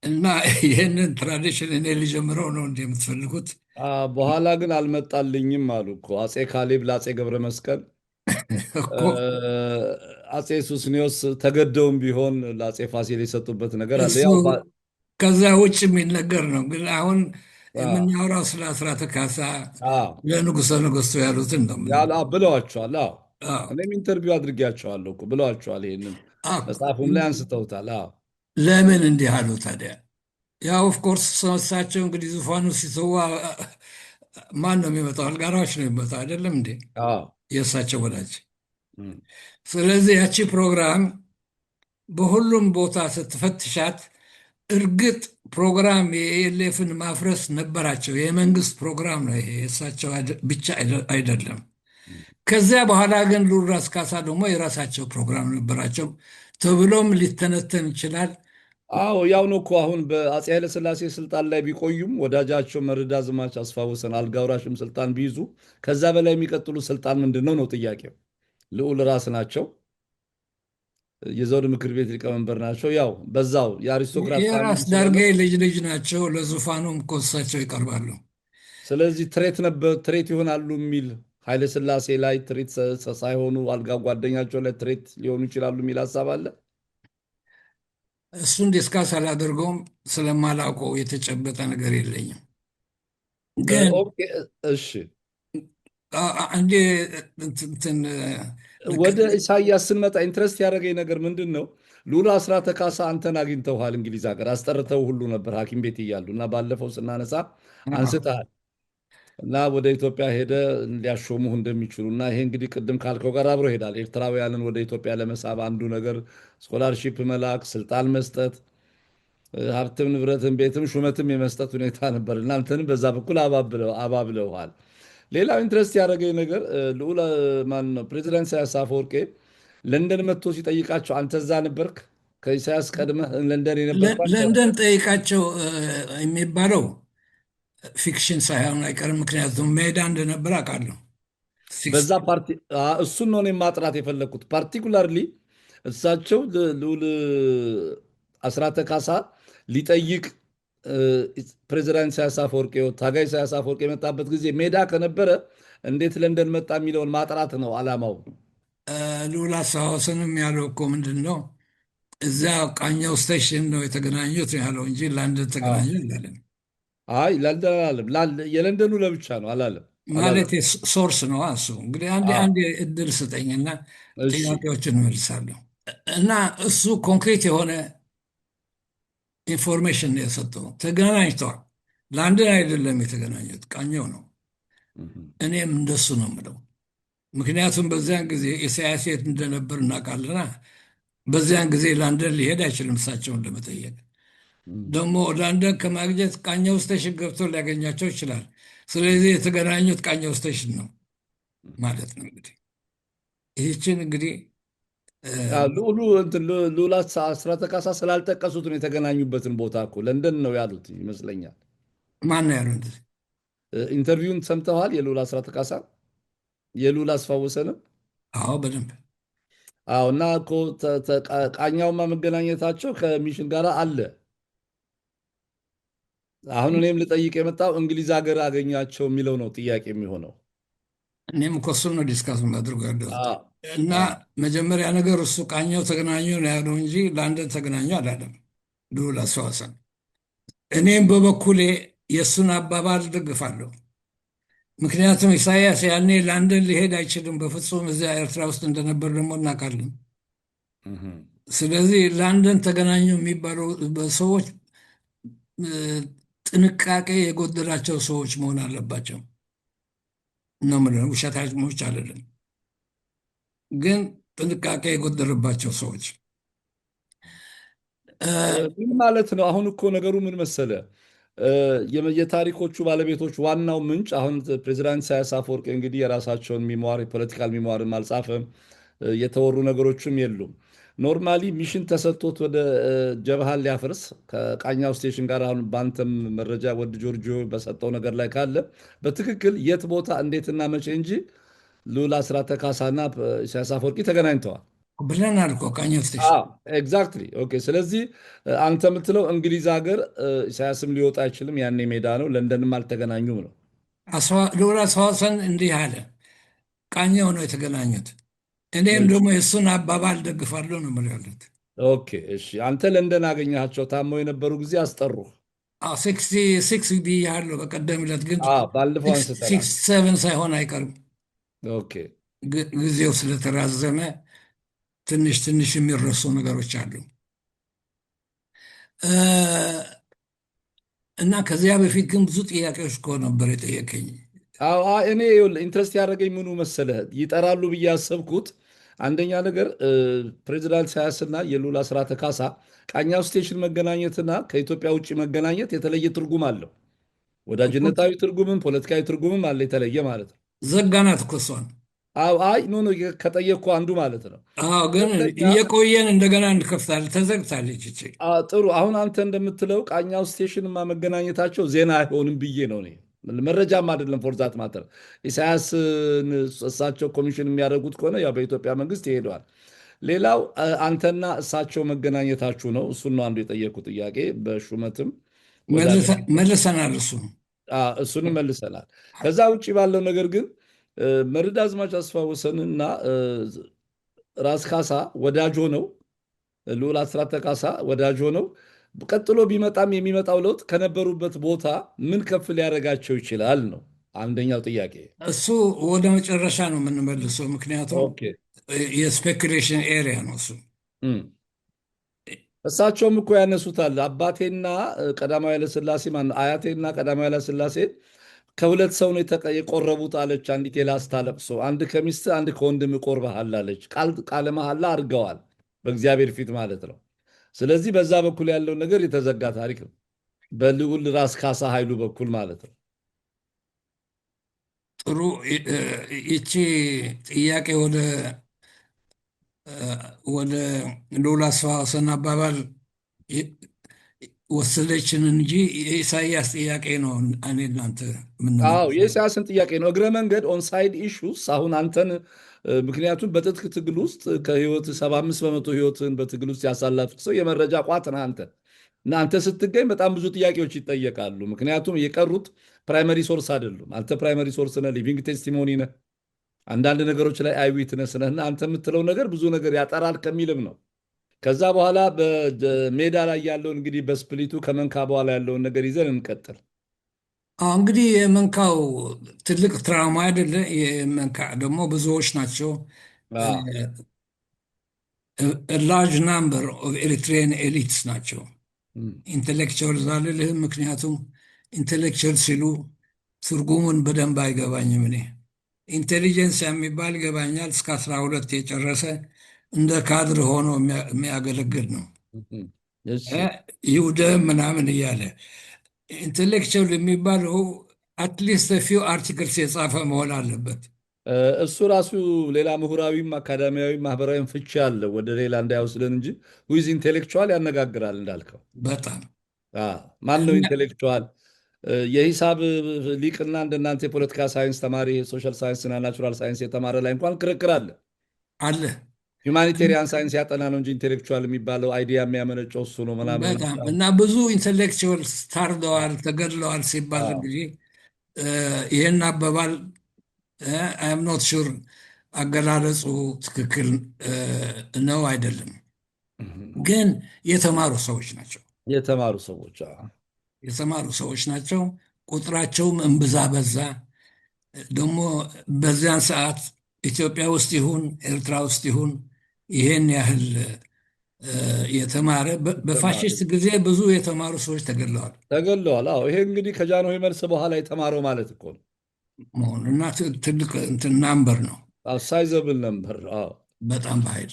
እና ይህንን ትራዲሽን እኔ ልጀምረው ነው እንደ የምትፈልጉት? በኋላ ግን አልመጣልኝም አሉ እኮ አፄ ካሌብ ለአፄ ገብረ መስቀል እኮ አፄ ሱስንዮስ ተገደውም ቢሆን ለአፄ ፋሲል የሰጡበት ነገር አለ። እሱ ያው ከዛ ውጭ የሚነገር ነው። ግን አሁን አዎ የምናወራው ስለ አስራተ ካሳ አዎ ለንጉሠ ነገሥቱ ያሉትን ነው ብለዋቸዋል። አዎ አዎ እኔም ኢንተርቪው አድርጌያቸዋለሁ እኮ ብለዋቸዋል። ይህንን አዎ። መጽሐፉም ላይ አንስተውታል። አዎ ለምን እንዲህ አሉ ታዲያ? ያው ኦፍኮርስ እሳቸው እንግዲህ ዙፋኑ ሲተዋ ማን ነው የሚመጣው? አልጋራዎች ነው የሚመጣው አይደለም እንዴ? አዎ የእሳቸው ወዳጅ። እም፣ ስለዚህ ያቺ ፕሮግራም በሁሉም ቦታ ስትፈትሻት እርግጥ ፕሮግራም የኤሌፍን ማፍረስ ነበራቸው። የመንግስት ፕሮግራም ነው ይሄ፣ የእሳቸው ብቻ አይደለም። እም። ከዚያ በኋላ ግን ልዑል ራስ ካሳ ደግሞ የራሳቸው ፕሮግራም ነበራቸው ተብሎም ሊተነተን ይችላል። አዎ ያው ነው እኮ አሁን በአፄ ኃይለሥላሴ ስልጣን ላይ ቢቆዩም ወዳጃቸው መርዕድ አስፋ ወሰን አልጋ ወራሽም ስልጣን ቢይዙ ከዛ በላይ የሚቀጥሉ ስልጣን ምንድን ነው ነው ጥያቄው። ልዑል ራስ ናቸው። የዘውድ ምክር ቤት ሊቀመንበር ናቸው። ያው በዛው የአሪስቶክራት ፋሚሊ የራስ ዳርጌ ስለሆነ ልጅ ናቸው። ለዙፋኑም እኮ እሳቸው ይቀርባሉ። ስለዚህ ትሬት ነበር ትሬት ይሆናሉ የሚል ኃይለሥላሴ ላይ ትሬት ሳይሆኑ አልጋ ጓደኛቸው ላይ ትሬት ሊሆኑ ይችላሉ የሚል ሀሳብ አለ። እሱን ዲስካስ አላደርገውም ስለማላውቀው የተጨበጠ ነገር የለኝም። ግን ኦኬ እሺ አንዴ እንትን ወደ ኢሳያስ ስንመጣ ኢንትረስት ያደረገኝ ነገር ምንድን ነው? ልዑል አስራተ ካሳ አንተን አግኝተውሃል እንግሊዝ ሀገር አስጠርተው ሁሉ ነበር ሐኪም ቤት እያሉ እና ባለፈው ስናነሳ አንስተሃል እና ወደ ኢትዮጵያ ሄደ ሊያሾሙህ እንደሚችሉ እና ይሄ እንግዲህ ቅድም ካልከው ጋር አብሮ ይሄዳል። ኤርትራውያንን ወደ ኢትዮጵያ ለመሳብ አንዱ ነገር ስኮላርሺፕ መላክ፣ ስልጣን መስጠት፣ ሀብትም ንብረትም ቤትም ሹመትም የመስጠት ሁኔታ ነበር እና አንተንም በዛ በኩል አባብለውሃል። ሌላው ኢንትረስት ያደረገኝ ነገር ልዑል ማን ነው ፕሬዚዳንት ኢሳያስ አፈወርቄ ለንደን መጥቶ ሲጠይቃቸው አንተ እዛ ነበርክ? ከኢሳያስ ቀድመህ ለንደን የነበርኩ አንተ ነህ። ለንደን ጠይቃቸው የሚባለው ፊክሽን ሳይሆን አይቀርም። ምክንያቱም ሜዳ እንደነበር አውቃለሁ። በዛ ፓርቲ እሱን ነው እኔም ማጥራት የፈለግኩት። ፓርቲኩላርሊ እሳቸው ልዑል አስራተ ካሳ ሊጠይቅ ፕሬዚዳንት ኢሳያስ አፈወርቄ ታጋይ ኢሳያስ አፈወርቄ የመጣበት ጊዜ ሜዳ ከነበረ እንዴት ለንደን መጣ የሚለውን ማጥራት ነው ዓላማው። ልዑል አስታወሰንም ያለው እኮ ምንድን ነው እዚያ ቃኘው ስቴሽን ነው የተገናኙት ያለው እንጂ ለንደን ተገናኙ አላለም። አይ ለንደን አላለም። የለንደኑ ለብቻ ነው አላለም ማለት አላለም። ሶርስ ነው እሱ። እንግዲህ አንድ እድል ስጠኝና እሺ ጥያቄዎችን እመልሳለሁ። እና እሱ ኮንክሪት የሆነ ኢንፎርሜሽን ነው የሰጠው። ተገናኝተዋል። ለንደን አይደለም የተገናኙት፣ ቃኘው ነው። እኔም እንደሱ ነው የምለው። ምክንያቱም በዚያን ጊዜ ኢሳያስ የት እንደነበር እናውቃለና በዚያን ጊዜ ለንደን ሊሄድ አይችልም እሳቸውን ለመጠየቅ። ደግሞ ለንደን ከማግኘት ቃኘው ስቴሽን ገብቶ ሊያገኛቸው ይችላል። ስለዚህ የተገናኙት ቃኘው ስቴሽን ነው ማለት ነው። እንግዲህ ይህችን እንግዲህ ልዑል አስራተ ካሳ ስላልጠቀሱት ነው የተገናኙበትን ቦታ እኮ ለንደን ነው ያሉት ይመስለኛል። ማን ነው ያሉ እንደዚህ? ኢንተርቪውን ሰምተዋል? የልዑል አስራተ ካሳ የልዑል አስፋወሰንም? አዎ በደንብ። አዎ እና እኮ ቃኛውማ መገናኘታቸው ከሚሽን ጋር አለ። አሁን እኔም ልጠይቅ የመጣው እንግሊዝ ሀገር አገኛቸው የሚለው ነው ጥያቄ የሚሆነው። እኔም እኮ እሱን ነው ዲስካስ ማድረጉ ያለሁት። አዎ እና አዎ መጀመሪያ ነገር እሱ ቃኘው ተገናኙ ነው ያለው እንጂ ለንደን ተገናኙ አላለም ልዑል አስፋወሰን። እኔም በበኩሌ የእሱን አባባል ደግፋለሁ። ምክንያቱም ኢሳያስ ያኔ ለንደን ሊሄድ አይችልም በፍጹም፣ እዚያ ኤርትራ ውስጥ እንደነበር ደግሞ እናውቃለን። ስለዚህ ለንደን ተገናኙ የሚባለው በሰዎች ጥንቃቄ የጎደላቸው ሰዎች መሆን አለባቸው ነው የምልህ። ውሸታሞች አይደለም፣ ግን ጥንቃቄ የጎደለባቸው ሰዎች ምን ማለት ነው? አሁን እኮ ነገሩ ምን መሰለ፣ የታሪኮቹ ባለቤቶች ዋናው ምንጭ አሁን ፕሬዚዳንት ኢሳያስ አፈወርቂ እንግዲህ የራሳቸውን ሚሟር የፖለቲካል ሚሟርም አልጻፈም፣ የተወሩ ነገሮችም የሉም። ኖርማሊ ሚሽን ተሰጥቶት ወደ ጀብሃን ሊያፈርስ ከቃኛው ስቴሽን ጋር አሁን በአንተም መረጃ ወደ ጆርጂዮ በሰጠው ነገር ላይ ካለ በትክክል የት ቦታ እንዴትና መቼ እንጂ ልዑል አስራተ ካሳና ኢሳያስ አፈወርቂ ተገናኝተዋል። ብለናል እኮ ቃኘው ስቴሽን። ኤግዛክትሊ ኦኬ። ስለዚህ አንተ የምትለው እንግሊዝ ሀገር ኢሳያስም ሊወጣ አይችልም፣ ያኔ ሜዳ ነው፣ ለንደንም አልተገናኙም ነው። ልዑል አስዋሰን እንዲህ አለ፣ ቃኘው ነው የተገናኙት። እኔም ደግሞ የእሱን አባባል ደግፋለሁ ነው የምለው ያሉት። ኦኬ እሺ። አንተ ለንደን አገኘሃቸው ታመው የነበሩ ጊዜ አስጠሩህ? 66 ብያለሁ በቀደም ዕለት፣ ግን ባለፈው አንስተናል። 67 ሳይሆን አይቀርም። ኦኬ ጊዜው ስለተራዘመ ትንሽ ትንሽ የሚረሱ ነገሮች አሉ እና ከዚያ በፊት ግን ብዙ ጥያቄዎች እኮ ነበር የጠየቀኝ። እኔ ኢንትረስት ያደረገኝ ምኑ መሰለህ ይጠራሉ ብዬ ያሰብኩት አንደኛ ነገር ፕሬዚዳንት ኢሳያስና የልዑል አስራተ ካሳ ቃኛው ስቴሽን መገናኘትና ከኢትዮጵያ ውጭ መገናኘት የተለየ ትርጉም አለው። ወዳጅነታዊ ትርጉምም ፖለቲካዊ ትርጉምም አለ፣ የተለየ ማለት ነው። ዘጋናት እኮ እሷን። አይ ኖ ከጠየቅኩ አንዱ ማለት ነው። ግን እየቆየን እንደገና እንከፍታለን። ተዘግታለች እቺ። ጥሩ። አሁን አንተ እንደምትለው ቃኛው ስቴሽንማ መገናኘታቸው ዜና አይሆንም ብዬ ነው እኔ። መረጃም አይደለም ፎርዛት ማተር። ኢሳያስ እሳቸው ኮሚሽን የሚያደርጉት ከሆነ ያው በኢትዮጵያ መንግስት ይሄደዋል። ሌላው አንተና እሳቸው መገናኘታችሁ ነው። እሱን ነው አንዱ የጠየቁ ጥያቄ። በሹመትም መልሰናል፣ እሱንም መልሰናል። ከዛ ውጭ ባለው ነገር ግን መርዕድ አስፋው ወሰንና ራስ ካሳ ወዳጆ ነው። ልዑል አስራተ ካሳ ወዳጆ ነው። ቀጥሎ ቢመጣም የሚመጣው ለውጥ ከነበሩበት ቦታ ምን ከፍ ሊያደርጋቸው ይችላል ነው አንደኛው ጥያቄ። እሱ ወደ መጨረሻ ነው የምንመልሰው፣ ምክንያቱም የስፔኩሌሽን ኤሪያ ነው እሱ። እሳቸውም እኮ ያነሱታል። አባቴና ቀዳማዊ ኃይለሥላሴ ማነው አያቴና ቀዳማዊ ኃይለሥላሴ ከሁለት ሰው ነው የቆረቡት አለች አንዲት የላስታ ለቅሶ። አንድ ከሚስት አንድ ከወንድም እቆርብሃል አለች። ቃለ መሐላ አድርገዋል በእግዚአብሔር ፊት ማለት ነው። ስለዚህ በዛ በኩል ያለው ነገር የተዘጋ ታሪክ ነው፣ በልዑል ራስ ካሳ ኃይሉ በኩል ማለት ነው። ጥሩ። ይቺ ጥያቄ ወደ ልዑል አስፋወሰን አባባል ወሰደችን እንጂ የኢሳያስ ጥያቄ ነው። እኔ እናንተ የኢሳያስን ጥያቄ ነው እግረ መንገድ ኦንሳይድ ኢሹስ። አሁን አንተን ምክንያቱም በትጥቅ ትግል ውስጥ ከህይወት 75 በመቶ ህይወትን በትግል ውስጥ ያሳለፍክ ሰው የመረጃ ቋት ነህ አንተ። እና አንተ ስትገኝ በጣም ብዙ ጥያቄዎች ይጠየቃሉ። ምክንያቱም የቀሩት ፕራይመሪ ሶርስ አይደሉም። አንተ ፕራይመሪ ሶርስ ነህ፣ ሊቪንግ ቴስቲሞኒ ነህ፣ አንዳንድ ነገሮች ላይ አይ ዊትነስ ነህ። እና አንተ የምትለው ነገር ብዙ ነገር ያጠራል ከሚልም ነው። ከዛ በኋላ በሜዳ ላይ ያለውን እንግዲህ በስፕሊቱ ከመንካ በኋላ ያለውን ነገር ይዘን እንቀጥል። እንግዲህ የመንካው ትልቅ ትራውማ አይደለ? የመንካ ደግሞ ብዙዎች ናቸው። ላርጅ ናምበር ኦፍ ኤሪትሪያን ኤሊትስ ናቸው። ኢንቴሌክቹዋልስ አልልህም፣ ምክንያቱም ኢንቴሌክቹዋል ሲሉ ትርጉሙን በደንብ አይገባኝም። እኔ ኢንቴሊጀንስ የሚባል ይገባኛል። እስከ 12 የጨረሰ እንደ ካድር ሆኖ የሚያገለግል ነው። ይሁደ ምናምን እያለ ኢንቴሌክቹዋል የሚባለው አትሊስት ፊው አርቲክልስ የጻፈ መሆን አለበት። እሱ ራሱ ሌላ ምሁራዊም አካዳሚያዊም ማህበራዊም ፍቺ አለ፣ ወደ ሌላ እንዳይወስደን እንጂ ዊዝ ኢንቴሌክቹዋል ያነጋግራል እንዳልከው። በጣም ማን ነው ኢንቴሌክቹዋል? የሂሳብ ሊቅና እንደናንተ የፖለቲካ ሳይንስ ተማሪ ሶሻል ሳይንስና ናቹራል ሳይንስ የተማረ ላይ እንኳን ክርክር አለ አለ። ሁማኒቴሪያን ሳይንስ ያጠና ነው እንጂ ኢንቴሌክቹዋል የሚባለው አይዲያ የሚያመነጨው እሱ ነው ምናምን። በጣም እና ብዙ ኢንቴሌክቹዋልስ ታርደዋል፣ ተገድለዋል ሲባል እንግዲህ ይህን አባባል አይም ኖት ሹር አገላለጹ ትክክል ነው አይደለም፣ ግን የተማሩ ሰዎች ናቸው። የተማሩ ሰዎች ናቸው። ቁጥራቸውም እምብዛ በዛ። ደግሞ በዚያን ሰዓት ኢትዮጵያ ውስጥ ይሁን ኤርትራ ውስጥ ይሁን ይሄን ያህል የተማረ ተማሪ በፋሽስት ጊዜ ብዙ የተማሩ ሰዎች ተገድለዋል ተገለዋል። አዎ ይሄ እንግዲህ ከጃንሆይ መልስ በኋላ የተማረው ማለት እኮ ነው። መሆኑ እና ትልቅ እንትን ናምበር ነው ሳይዘብል ነበር። አዎ በጣም በኃይል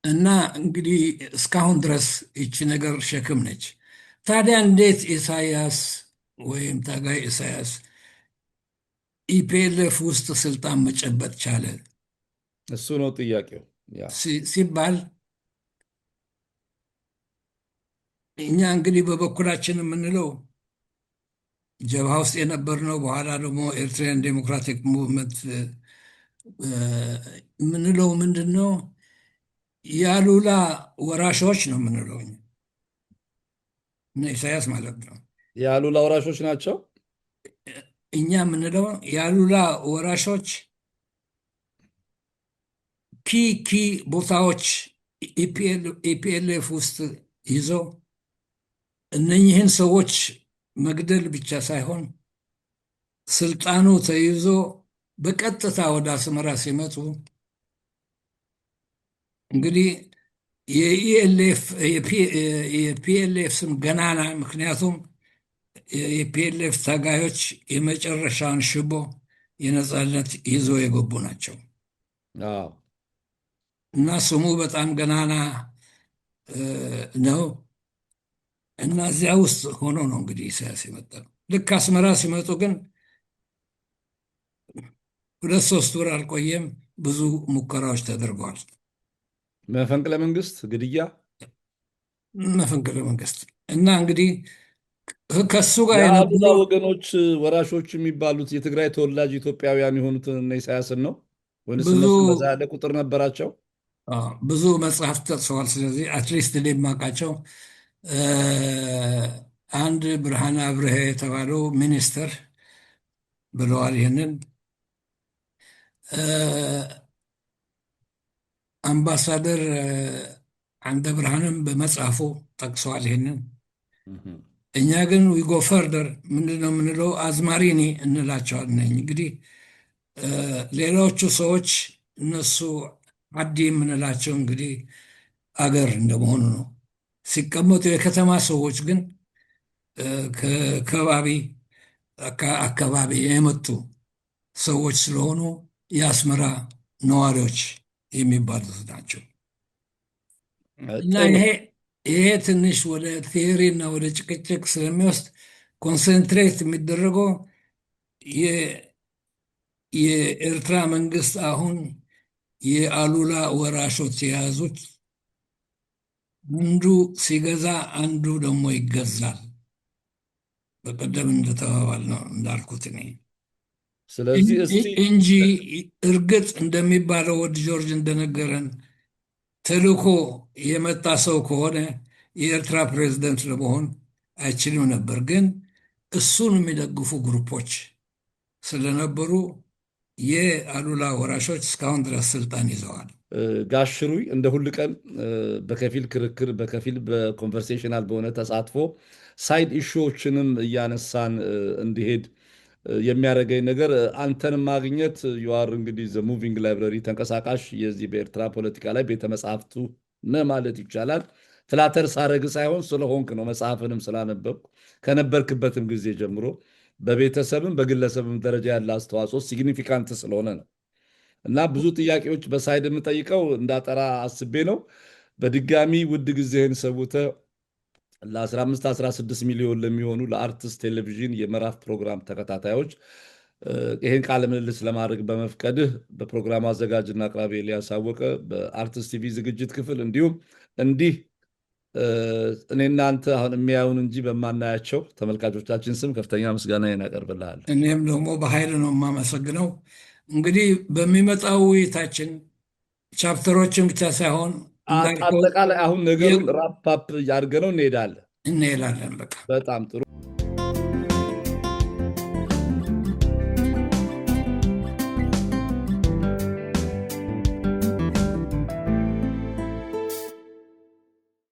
እና እንግዲህ እስካሁን ድረስ ይቺ ነገር ሸክም ነች። ታዲያ እንዴት ኢሳያስ ወይም ታጋይ ኢሳያስ ኢፒኤልኤፍ ውስጥ ስልጣን መጨበጥ ቻለ እሱ ነው ጥያቄው። ያ ሲባል እኛ እንግዲህ በበኩላችን የምንለው ጀብሃ ውስጥ የነበርነው በኋላ ደግሞ ኤርትራን ዴሞክራቲክ ሙቭመንት የምንለው ምንድን ነው? የአሉላ ወራሾች ነው የምንለው እነ ኢሳያስ ማለት ነው። የአሉላ ወራሾች ናቸው። እኛ የምንለው የአሉላ ወራሾች ኪ ቦታዎች ኢፒኤልኤፍ ውስጥ ይዘው እነኚህን ሰዎች መግደል ብቻ ሳይሆን ስልጣኑ ተይዞ በቀጥታ ወደ አስመራ ሲመጡ እንግዲህ የፒኤልኤፍ ስም ገናና፣ ምክንያቱም የፒኤልኤፍ ታጋዮች የመጨረሻውን ሽቦ የነፃነት ይዘው የገቡ ናቸው አዎ እና ስሙ በጣም ገናና ነው እና እዚያ ውስጥ ሆኖ ነው እንግዲህ ኢሳያስ የመጣ ነው። ልክ አስመራ ሲመጡ ግን 2-3 ወር አልቆየም፣ ብዙ ሙከራዎች ተደርገዋል። መፈንቅለ መንግስት፣ ግድያ፣ መፈንቅለ መንግስት እና እንግዲህ ከሱ ጋር የአሉላ የነበሩ ወገኖች ወራሾች የሚባሉት የትግራይ ተወላጅ ኢትዮጵያውያን የሆኑትን እነ ኢሳያስን ነው ወይንስ ብዙ እነሱ በዛ ያለ ቁጥር ነበራቸው? ብዙ መጽሐፍ ተጽፈዋል። ስለዚህ አትሊስት እኔ የማውቃቸው አንድ ብርሃነ አብርሄ የተባለው ሚኒስትር ብለዋል ይህንን። አምባሳደር አንደ ብርሃንም በመጽሐፉ ጠቅሰዋል ይህንን። እኛ ግን ዊጎ ፈርደር ምንድነው የምንለው? አዝማሪኒ እንላቸዋለን። እንግዲህ ሌሎቹ ሰዎች እነሱ አዲ የምንላቸው እንግዲህ አገር እንደመሆኑ ነው ሲቀመጡ። የከተማ ሰዎች ግን ከከባቢ አካባቢ የመጡ ሰዎች ስለሆኑ የአስመራ ነዋሪዎች የሚባሉት ናቸው። እና ይሄ ትንሽ ወደ ቴዎሪ እና ወደ ጭቅጭቅ ስለሚወስድ ኮንሰንትሬት የሚደረገው የኤርትራ መንግስት አሁን የአሉላ ወራሾች የያዙት አንዱ ሲገዛ አንዱ ደግሞ ይገዛል። በቀደም እንደተባባል ነው እንዳልኩት እኔ ስለዚህ እስቲ እንጂ እርግጥ እንደሚባለው ወድ ጆርጅ እንደነገረን ተልኮ የመጣ ሰው ከሆነ የኤርትራ ፕሬዝደንት ለመሆን አይችልም ነበር። ግን እሱን የሚደግፉ ግሩፖች ስለነበሩ የአሉላ ወራሾች እስካሁን ድረስ ስልጣን ይዘዋል። ጋሽሩይ እንደ ሁል ቀን በከፊል ክርክር በከፊል በኮንቨርሴሽናል በሆነ ተሳትፎ ሳይድ ኢሹዎችንም እያነሳን እንዲሄድ የሚያደርገኝ ነገር አንተን ማግኘት ዩአር እንግዲህ ዘ ሙቪንግ ላይብረሪ ተንቀሳቃሽ የዚህ በኤርትራ ፖለቲካ ላይ ቤተ መጽሐፍቱ ነህ ማለት ይቻላል። ፍላተር ሳረግ ሳይሆን ስለሆንክ ነው። መጽሐፍንም ስላነበብኩ ከነበርክበትም ጊዜ ጀምሮ በቤተሰብም በግለሰብም ደረጃ ያለ አስተዋጽኦ ሲግኒፊካንት ስለሆነ ነው። እና ብዙ ጥያቄዎች በሳይድ የምጠይቀው እንዳጠራ አስቤ ነው። በድጋሚ ውድ ጊዜህን ሰውተህ ለ15-16 ሚሊዮን ለሚሆኑ ለአርትስ ቴሌቪዥን የምዕራፍ ፕሮግራም ተከታታዮች ይህን ቃለ ምልልስ ለማድረግ በመፍቀድህ በፕሮግራሙ አዘጋጅና አቅራቢ ኤልያስ አወቀ በአርትስ ቲቪ ዝግጅት ክፍል እንዲሁም እንዲህ እኔ እናንተ አሁን የሚያዩን እንጂ በማናያቸው ተመልካቾቻችን ስም ከፍተኛ ምስጋና እናቀርብልሃል። እኔም ደግሞ በኃይል ነው የማመሰግነው። እንግዲህ በሚመጣው ውይይታችን ቻፕተሮችን ብቻ ሳይሆን አጠቃላይ አሁን ነገሩን ራፓፕ እያድርገነው እንሄዳለን። በቃ በጣም ጥሩ።